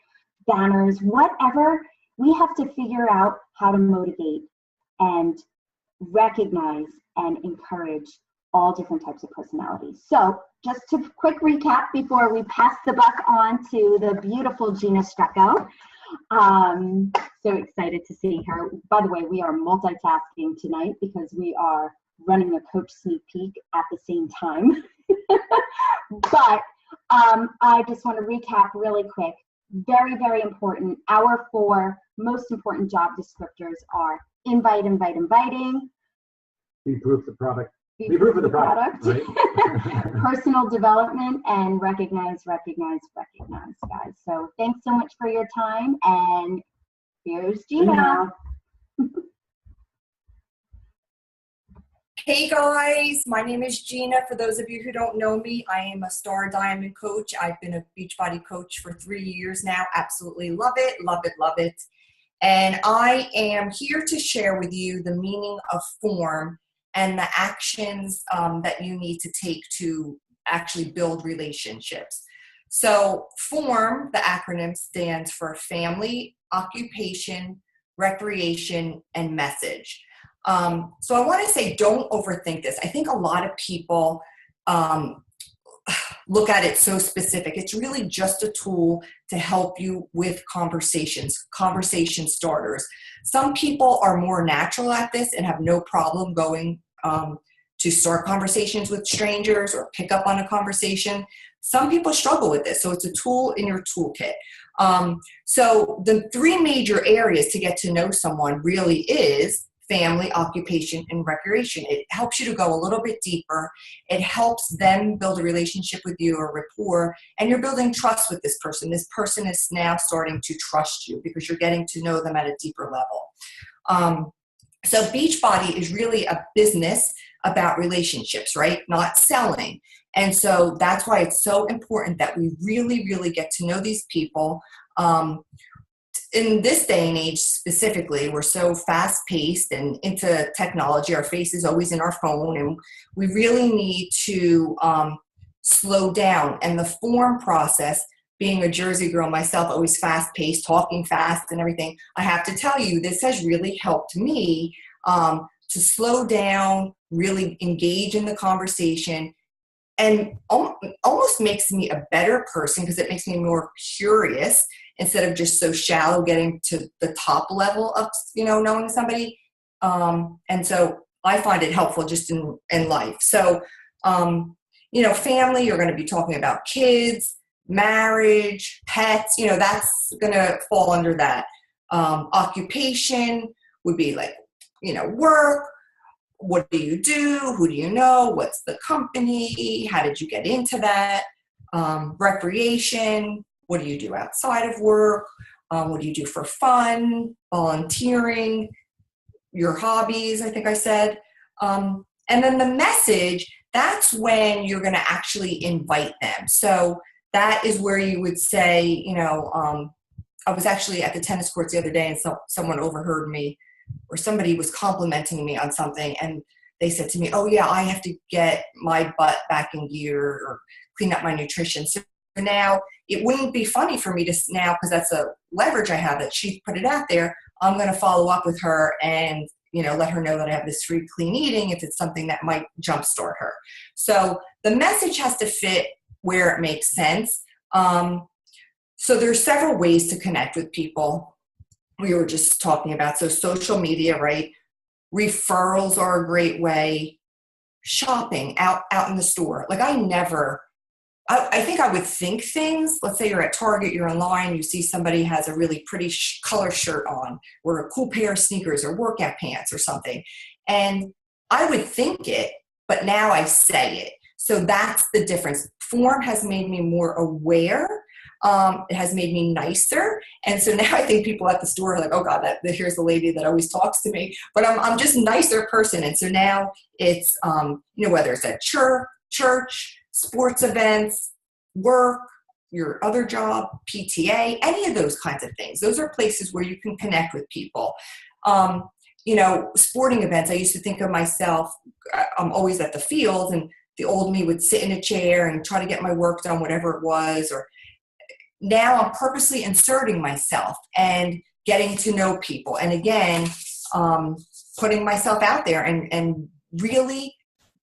banners, whatever. We have to figure out how to motivate and recognize and encourage all different types of personalities. So just to quick recap before we pass the buck on to the beautiful Gina Strecko. So excited to see her. By the way, we are multitasking tonight because we are running a coach sneak peek at the same time. But I just want to recap really quick. Very, very important. Our 4 most important job descriptors are inviting, Be proof the product. Be proof of the product. Right? Personal development, and recognize, guys. So thanks so much for your time, and here's Gina. Hey guys, my name is Gina. For those of you who don't know me, I am a Star Diamond coach. I've been a Beachbody coach for 3 years now. Absolutely love it, love it, love it. And I am here to share with you the meaning of form and the actions that you need to take to actually build relationships. So FORM, the acronym, stands for Family, Occupation, Recreation, and Message. So I want to say, don't overthink this. I think a lot of people look at it so specific. It's really just a tool to help you with conversation starters. Some people are more natural at this and have no problem going to start conversations with strangers or pick up on a conversation. Some people struggle with this, so it's a tool in your toolkit. So the 3 major areas to get to know someone really is family, occupation, and recreation. It helps you to go a little bit deeper. It helps them build a relationship with you, or rapport, and you're building trust with this person. This person is now starting to trust you because you're getting to know them at a deeper level. So Beachbody is really a business about relationships, right? Not selling. And so that's why it's so important that we really, really get to know these people. In this day and age specifically, we're so fast-paced and into technology. Our face is always in our phone, and we really need to slow down. And the form process, being a Jersey girl myself, always fast-paced, talking fast and everything, I have to tell you, this has really helped me to slow down, really engage in the conversation, and almost makes me a better person because it makes me more curious instead of just so shallow getting to the top level of, knowing somebody. And so I find it helpful just in life. So, family, you're going to be talking about kids, marriage, pets, that's going to fall under that. Occupation would be like, work. What do you do? Who do you know? What's the company? How did you get into that? Recreation. What do you do outside of work? What do you do for fun? Volunteering. Your hobbies, I think I said. And then the message, that's when you're going to actually invite them. So that is where you would say, I was actually at the tennis courts the other day and someone overheard me, or somebody was complimenting me on something, and they said to me, oh yeah, I have to get my butt back in gear or clean up my nutrition. So now it wouldn't be funny for me to now, because that's a leverage I have that she put it out there. I'm going to follow up with her and, let her know that I have this free clean eating if it's something that might jumpstart her. So the message has to fit where it makes sense. So there's several ways to connect with people. We were just talking about, so social media, right? Referrals are a great way. Shopping out in the store. Like I think I would think things. Let's say you're at Target, you're in line, you see somebody has a really pretty color shirt on, or a cool pair of sneakers or workout pants or something. And I would think it, but now I say it. So that's the difference. Form has made me more aware. It has made me nicer. And so now I think people at the store are like, oh God, here's the lady that always talks to me. But I'm just a nicer person. And so now it's, whether it's at church, sports events, work, your other job, PTA, any of those kinds of things. Those are places where you can connect with people. Sporting events, I used to think of myself, I'm always at the field, and the old me would sit in a chair and try to get my work done, whatever it was. Or now I'm purposely inserting myself and getting to know people. And again, putting myself out there and really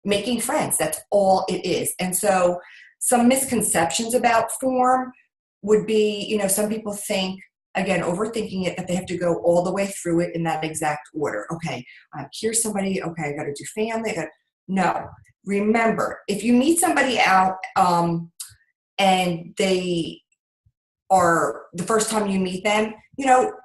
making friends. That's all it is. And so some misconceptions about form would be, some people think, again, overthinking it, that they have to go all the way through it in that exact order. Okay, here's somebody. Okay, I got to do family. No. Remember, if you meet somebody out and they are the first time you meet them,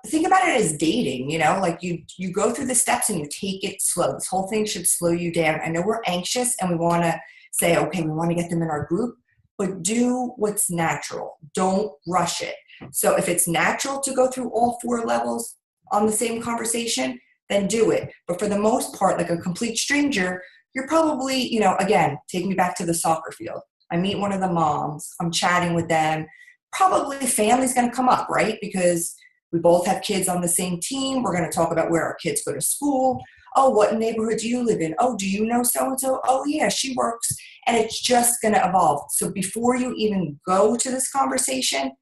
think about it as dating, like you go through the steps and you take it slow. This whole thing should slow you down. I know we're anxious and we want to say, okay, we want to get them in our group, but do what's natural. Don't rush it. So if it's natural to go through all 4 levels on the same conversation, then do it. But for the most part, like a complete stranger, you're probably, again, take me back to the soccer field. I meet one of the moms, I'm chatting with them. Probably family's going to come up, right? Because we both have kids on the same team. We're going to talk about where our kids go to school. Oh, what neighborhood do you live in? Oh, do you know so-and-so? Oh, yeah, she works. And it's just going to evolve. So before you even go to this conversation,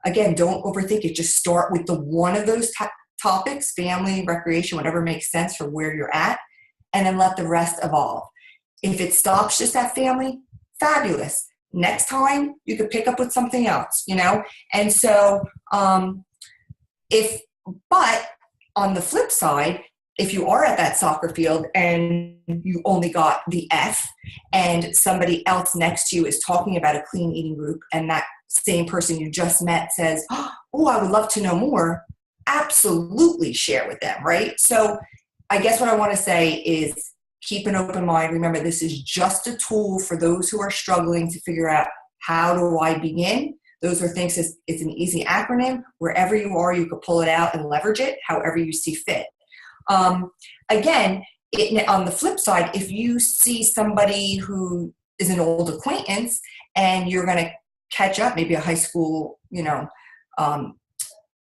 again, don't overthink it. Just start with the one of those topics, family, recreation, whatever makes sense for where you're at, and then let the rest evolve. If it stops just at family, fabulous. Next time you could pick up with something else, And so but on the flip side, if you are at that soccer field and you only got the F and somebody else next to you is talking about a clean eating group, and that same person you just met says, oh, I would love to know more, absolutely share with them, right? So I guess what I want to say is, keep an open mind. Remember, this is just a tool for those who are struggling to figure out, how do I begin? Those are things, it's an easy acronym. Wherever you are, you could pull it out and leverage it however you see fit. Again, on the flip side, if you see somebody who is an old acquaintance and you're going to catch up, maybe a high school,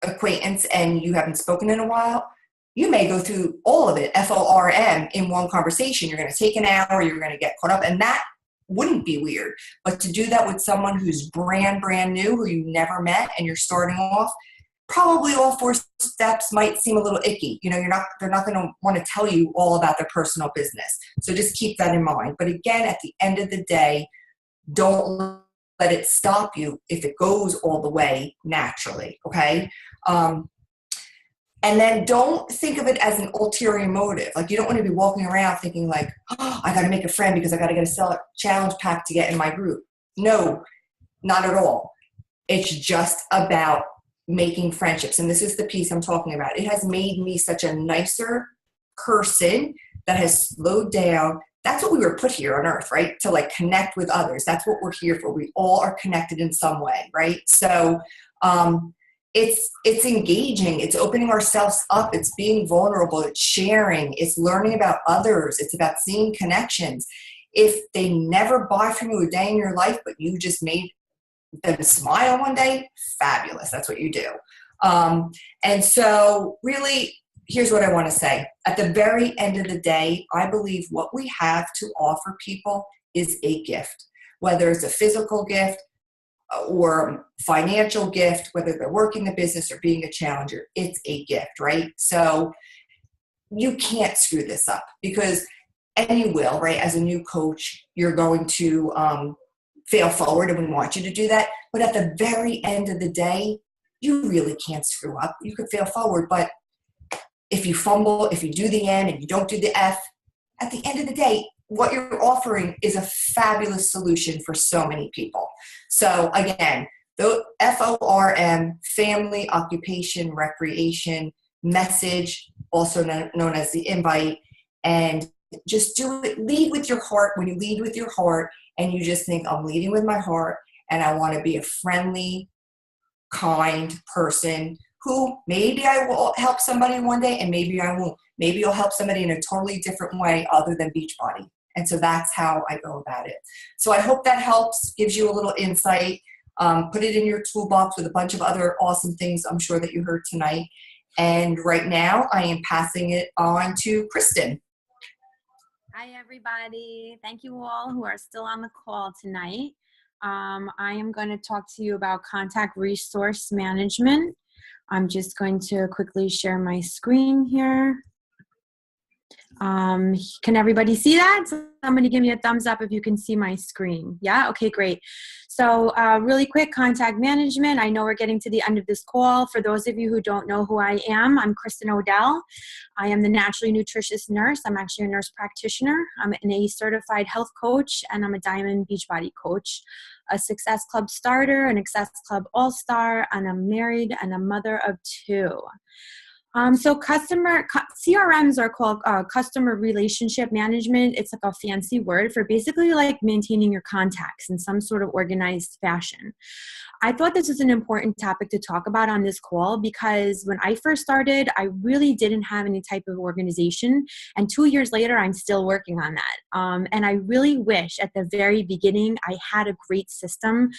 acquaintance, and you haven't spoken in a while, you may go through all of it, FORM, in one conversation. You're going to take an hour, you're going to get caught up, and that wouldn't be weird. But to do that with someone who's brand new, who you never met, and you're starting off, probably all 4 steps might seem a little icky. They're not going to want to tell you all about their personal business. So just keep that in mind. But again, at the end of the day, don't let it stop you if it goes all the way naturally, okay? And then don't think of it as an ulterior motive. Like, you don't want to be walking around thinking like, oh, I got to make a friend because I got to get a seller challenge pack to get in my group. No, not at all. It's just about making friendships. And this is the piece I'm talking about. It has made me such a nicer person that has slowed down. That's what we were put here on earth, right? To like connect with others. That's what we're here for. We all are connected in some way, right? So it's engaging. It's opening ourselves up. It's being vulnerable. It's sharing. It's learning about others. It's about seeing connections. If they never buy from you a day in your life, but you just made them smile one day, fabulous. That's what you do. And so really, here's what I want to say. At the very end of the day, I believe what we have to offer people is a gift, whether it's a physical gift or financial gift, whether they're working a business or being a challenger, it's a gift, right? So you can't screw this up because, and you will, right? As a new coach, you're going to fail forward, and we want you to do that. But at the very end of the day, you really can't screw up. You could fail forward, but if you fumble, if you do the N and you don't do the F, at the end of the day, what you're offering is a fabulous solution for so many people. So again, the FORM, family, occupation, recreation, message, also known as the invite, and just do it. Lead with your heart. When you lead with your heart and you just think, I'm leading with my heart and I want to be a friendly, kind person who maybe I will help somebody one day and maybe I won't. Maybe you'll help somebody in a totally different way other than Beachbody. And so that's how I go about it. So I hope that helps, gives you a little insight. Put it in your toolbox with a bunch of other awesome things I'm sure that you heard tonight. And right now I am passing it on to Kristen. Hi, everybody. Thank you all who are still on the call tonight. I am going to talk to you about contact resource management. I'm just going to quickly share my screen here. Can everybody see that? Somebody give me a thumbs up if you can see my screen. Yeah? Okay, great. So really quick, contact management. I know we're getting to the end of this call. For those of you who don't know who I am, I'm Kristen O'Dell. I am the Naturally Nutritious Nurse. I'm actually a nurse practitioner. I'm an A certified health coach, and I'm a Diamond Beachbody coach, a Success Club starter, an Success Club all-star, and I'm married and a mother of 2. So CRMs are called customer relationship management. It's like a fancy word for basically like maintaining your contacts in some sort of organized fashion. I thought this was an important topic to talk about on this call because when I first started, I really didn't have any type of organization. And 2 years later, I'm still working on that. And I really wish at the very beginning, I had a great system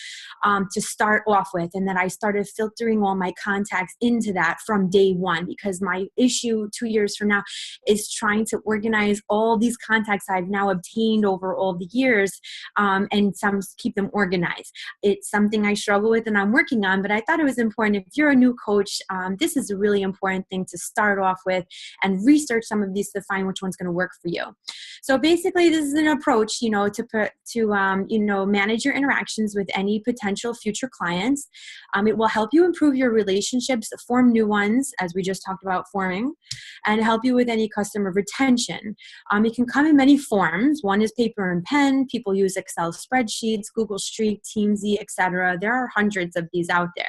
to start off with, and that I started filtering all my contacts into that from day one, because my issue 2 years from now is trying to organize all these contacts I've now obtained over all the years and keep them organized. It's something I struggle with and I'm working on, but I thought it was important. If you're a new coach, this is a really important thing to start off with and research some of these to find which one's going to work for you. So basically, this is an approach, to manage your interactions with any potential future clients. It will help you improve your relationships, form new ones, as we just talked about forming, and help you with any customer retention. It can come in many forms. One is paper and pen. People use Excel spreadsheets, Google Street, Teamsy, etc. There are hundreds of these out there.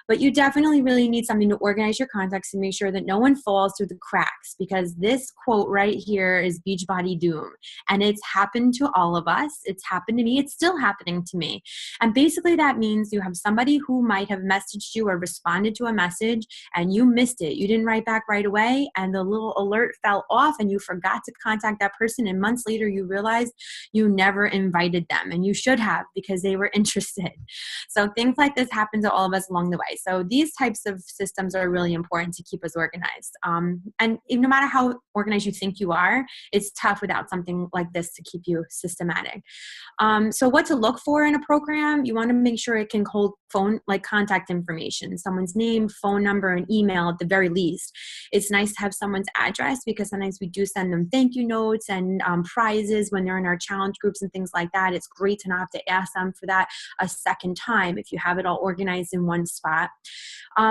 But you definitely really need something to organize your contacts and make sure that no one falls through the cracks, because this quote right here is Beachbody doom. And it's happened to all of us. It's happened to me. It's still happening to me. And basically that means you have somebody who might have messaged you or responded to a message and you missed it. You didn't write back right away and the little alert fell off and you forgot to contact that person. And months later you realized you never invited them, and you should have, because they were interested. So things like this happen to all of us along the way. So these types of systems are really important to keep us organized. And no matter how organized you think you are, it's tough without something like this to keep you systematic. So what to look for in a program, you want to make sure it can hold contact information, someone's name, phone number, and email at the very least. It's nice to have someone's address because sometimes we do send them thank you notes and prizes when they're in our challenge groups and things like that. It's great to not have to ask them for that a second time if you have it all organized in one spot.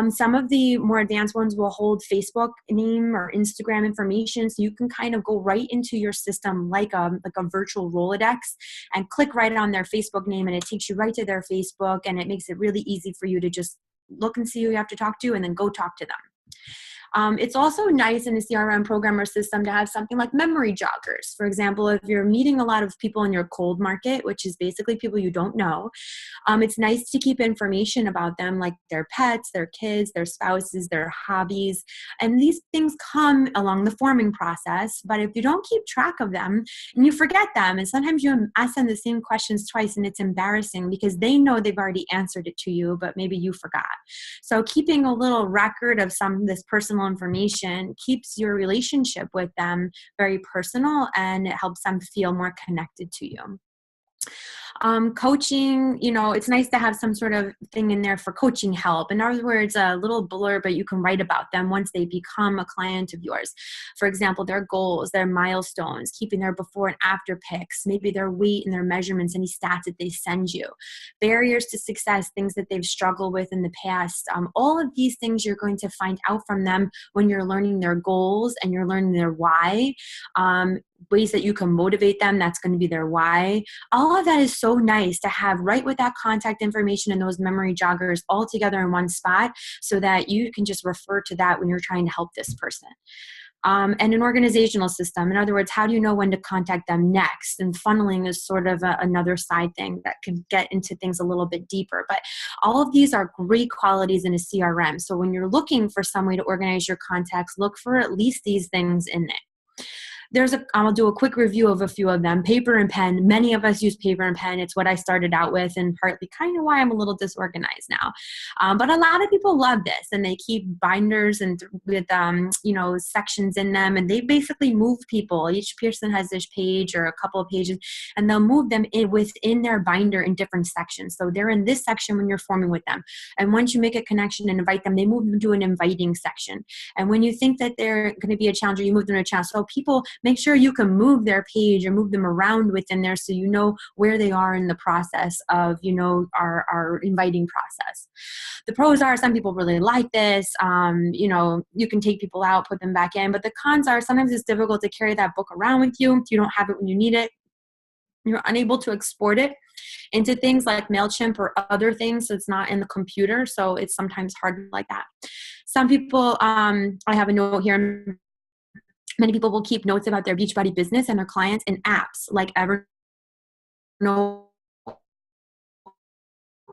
Some of the more advanced ones will hold Facebook name or Instagram information, so you can kind of go right into your system like a virtual Rolodex and click right on their Facebook name, and it takes you right to their Facebook, and it makes it really easy for you to just look and see who you have to talk to and then go talk to them. It's also nice in a CRM program or system to have something like memory joggers. For example, if you're meeting a lot of people in your cold market, which is basically people you don't know, it's nice to keep information about them, like their pets, their kids, their spouses, their hobbies. And these things come along the forming process, but if you don't keep track of them and you forget them, and sometimes you ask them the same questions twice and it's embarrassing because they know they've already answered it to you, but maybe you forgot. So keeping a little record of some of this personal information keeps your relationship with them very personal, and it helps them feel more connected to you. Coaching, it's nice to have some sort of thing in there for coaching help. In other words, a little blurb that you can write about them once they become a client of yours. For example, their goals, their milestones, keeping their before and after pics, maybe their weight and their measurements, any stats that they send you, barriers to success, things that they've struggled with in the past. All of these things you're going to find out from them when you're learning their goals and you're learning their why. Ways that you can motivate them, that's going to be their why. All of that is so nice to have right with that contact information and those memory joggers all together in one spot so that you can just refer to that when you're trying to help this person. And an organizational system. In other words, how do you know when to contact them next? And funneling is sort of another side thing that can get into things a little bit deeper. But all of these are great qualities in a CRM. So when you're looking for some way to organize your contacts, look for at least these things in it. I'll do a quick review of a few of them. Paper and pen. Many of us use paper and pen. It's what I started out with, and partly kind of why I'm a little disorganized now. But a lot of people love this, and they keep binders and with sections in them, and they basically move people. Each person has this page or a couple of pages, and they'll move them within their binder in different sections. So they're in this section when you're forming with them, and once you make a connection and invite them, they move them to an inviting section. And when you think that they're going to be a challenger, you move them to a challenge. So people, make sure you can move their page or move them around within there so you know where they are in the process of, our inviting process. The pros are some people really like this. You can take people out, put them back in. But the cons are sometimes it's difficult to carry that book around with you. If you don't have it when you need it, you're unable to export it into things like MailChimp or other things. So it's not in the computer. So it's sometimes hard like that. Some people, I have a note here. Many people will keep notes about their Beachbody business and their clients in apps like Evernote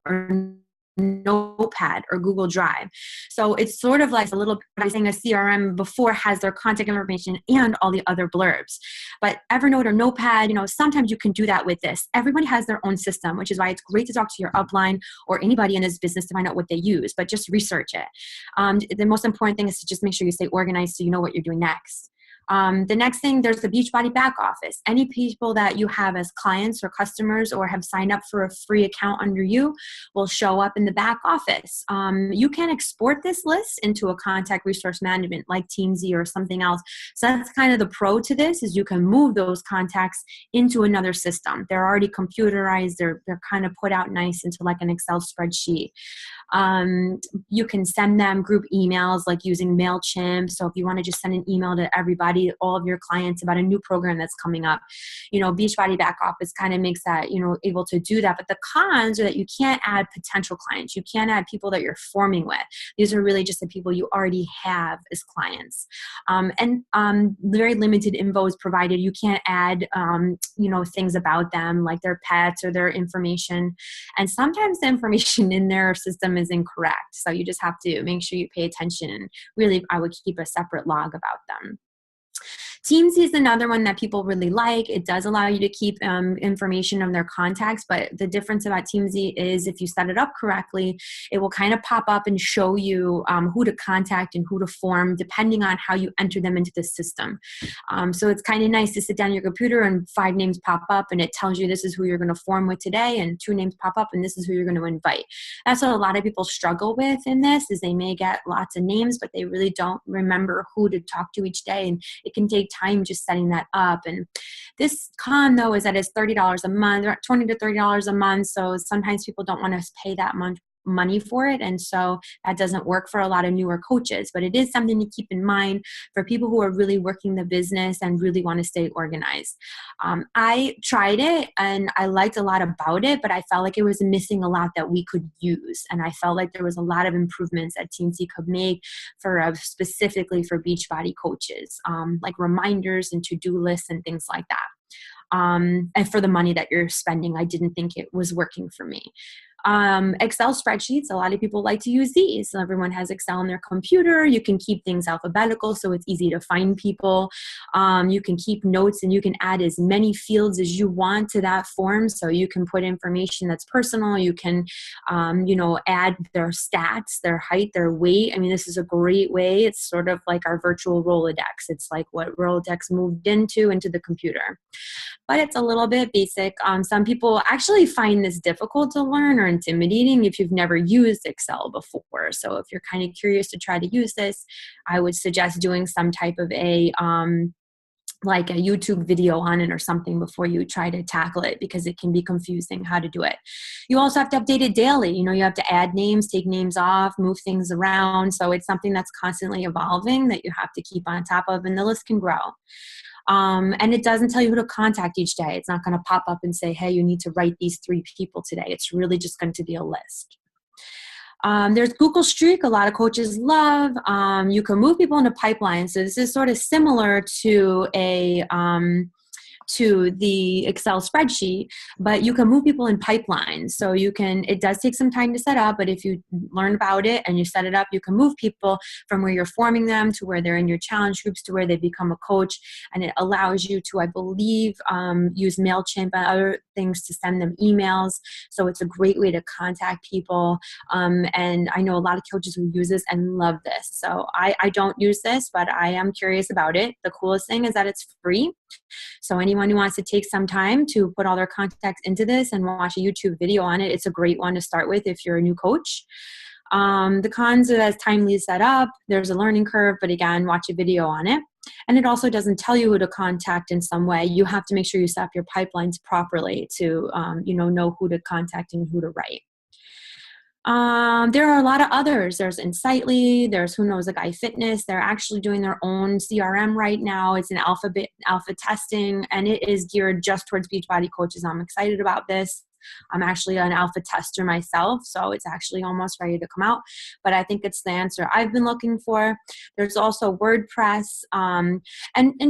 or Notepad or Google Drive. So it's sort of like a little, I was saying a CRM before has their contact information and all the other blurbs. But Evernote or Notepad, sometimes you can do that with this. Everybody has their own system, which is why it's great to talk to your upline or anybody in this business to find out what they use, but just research it. The most important thing is to just make sure you stay organized so you know what you're doing next. The next thing, there's the Beachbody back office. Any people that you have as clients or customers or have signed up for a free account under you will show up in the back office. You can export this list into a contact resource management like Teamsy or something else. So that's kind of the pro to this, is you can move those contacts into another system. They're already computerized. They're kind of put out nice into like an Excel spreadsheet. You can send them group emails like using MailChimp. So if you want to just send an email to everybody, all of your clients about a new program that's coming up, Beachbody back office kind of makes that, able to do that. But the cons are that you can't add potential clients. You can't add people that you're forming with. These are really just the people you already have as clients. And very limited info is provided. You can't add, things about them like their pets or their information. And sometimes the information in their system is incorrect. So you just have to make sure you pay attention. And really, I would keep a separate log about them. Teamsy is another one that people really like. It does allow you to keep information of their contacts, but the difference about Teamsy is if you set it up correctly, it will kind of pop up and show you who to contact and who to form depending on how you enter them into the system. So it's kind of nice to sit down on your computer and 5 names pop up and it tells you this is who you're going to form with today, and 2 names pop up and this is who you're going to invite. That's what a lot of people struggle with in this, is they may get lots of names, but they really don't remember who to talk to each day, and it can take time just setting that up. And this con, though, is that it's $30 a month, or $20 to $30 a month, so sometimes people don't want to pay that much money for it, and so that doesn't work for a lot of newer coaches, but it is something to keep in mind for people who are really working the business and really want to stay organized. I tried it and I liked a lot about it, but I felt like it was missing a lot that we could use, and I felt like there was a lot of improvements that Teamsy could make for specifically for Beachbody coaches, like reminders and to-do lists and things like that. And for the money that you're spending, I didn't think it was working for me. Excel spreadsheets, a lot of people like to use these. So everyone has Excel on their computer. You can keep things alphabetical, so it's easy to find people. You can keep notes, and you can add as many fields as you want to that form. So you can put information that's personal. You can, add their stats, their height, their weight. I mean, this is a great way. It's sort of like our virtual Rolodex. It's like what Rolodex moved into the computer. But it's a little bit basic. Some people actually find this difficult to learn or intimidating if you've never used Excel before. So if you're kind of curious to try to use this, I would suggest doing some type of like a YouTube video on it or something before you try to tackle it, because it can be confusing how to do it. You also have to update it daily. You have to add names, take names off, move things around. So it's something that's constantly evolving that you have to keep on top of, and the list can grow. And it doesn't tell you who to contact each day. It's not going to pop up and say, hey, you need to write these 3 people today. It's really just going to be a list. There's Google Streak, a lot of coaches love. You can move people into pipelines. So this is sort of similar to the Excel spreadsheet, but you can move people in pipelines. So it does take some time to set up, but if you learn about it and you set it up, you can move people from where you're forming them to where they're in your challenge groups to where they become a coach. And it allows you to, I believe, use MailChimp and other things to send them emails. So it's a great way to contact people. And I know a lot of coaches who use this and love this. So I don't use this, but I am curious about it. The coolest thing is that it's free. So anyone who wants to take some time to put all their contacts into this and watch a YouTube video on it, it's a great one to start with if you're a new coach. The cons are that it's timely set up. There's a learning curve, but again, watch a video on it. And it also doesn't tell you who to contact in some way. You have to make sure you set up your pipelines properly to know who to contact and who to write. There are a lot of others. There's Insightly, there's Who Knows a Guy Fitness. They're actually doing their own CRM right now. It's an alpha testing, and it is geared just towards Beachbody coaches. I'm excited about this. I'm actually an alpha tester myself, so it's actually almost ready to come out, but I think it's the answer I've been looking for. There's also WordPress, and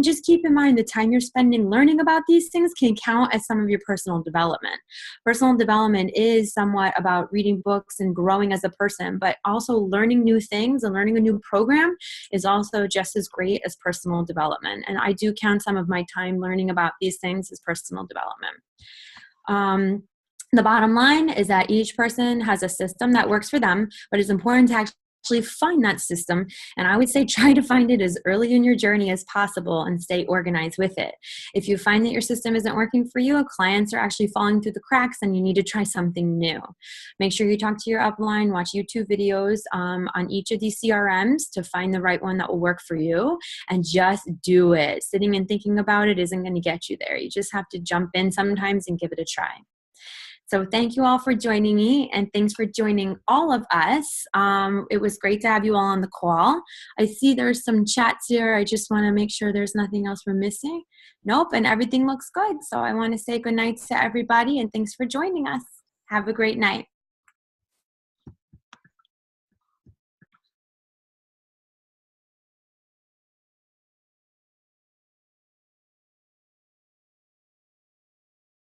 just keep in mind the time you're spending learning about these things can count as some of your personal development. Personal development is somewhat about reading books and growing as a person, but also learning new things and learning a new program is also just as great as personal development. And I do count some of my time learning about these things as personal development. The bottom line is that each person has a system that works for them, but it's important to actually find that system. And I would say try to find it as early in your journey as possible and stay organized with it. If you find that your system isn't working for you, clients are actually falling through the cracks and you need to try something new. Make sure you talk to your upline, watch YouTube videos on each of these CRMs to find the right one that will work for you, and just do it. Sitting and thinking about it isn't going to get you there. You just have to jump in sometimes and give it a try. So thank you all for joining me, and thanks for joining all of us. It was great to have you all on the call. I see there's some chats here. I just want to make sure there's nothing else we're missing. Nope, and everything looks good. So I want to say good night to everybody, and thanks for joining us. Have a great night.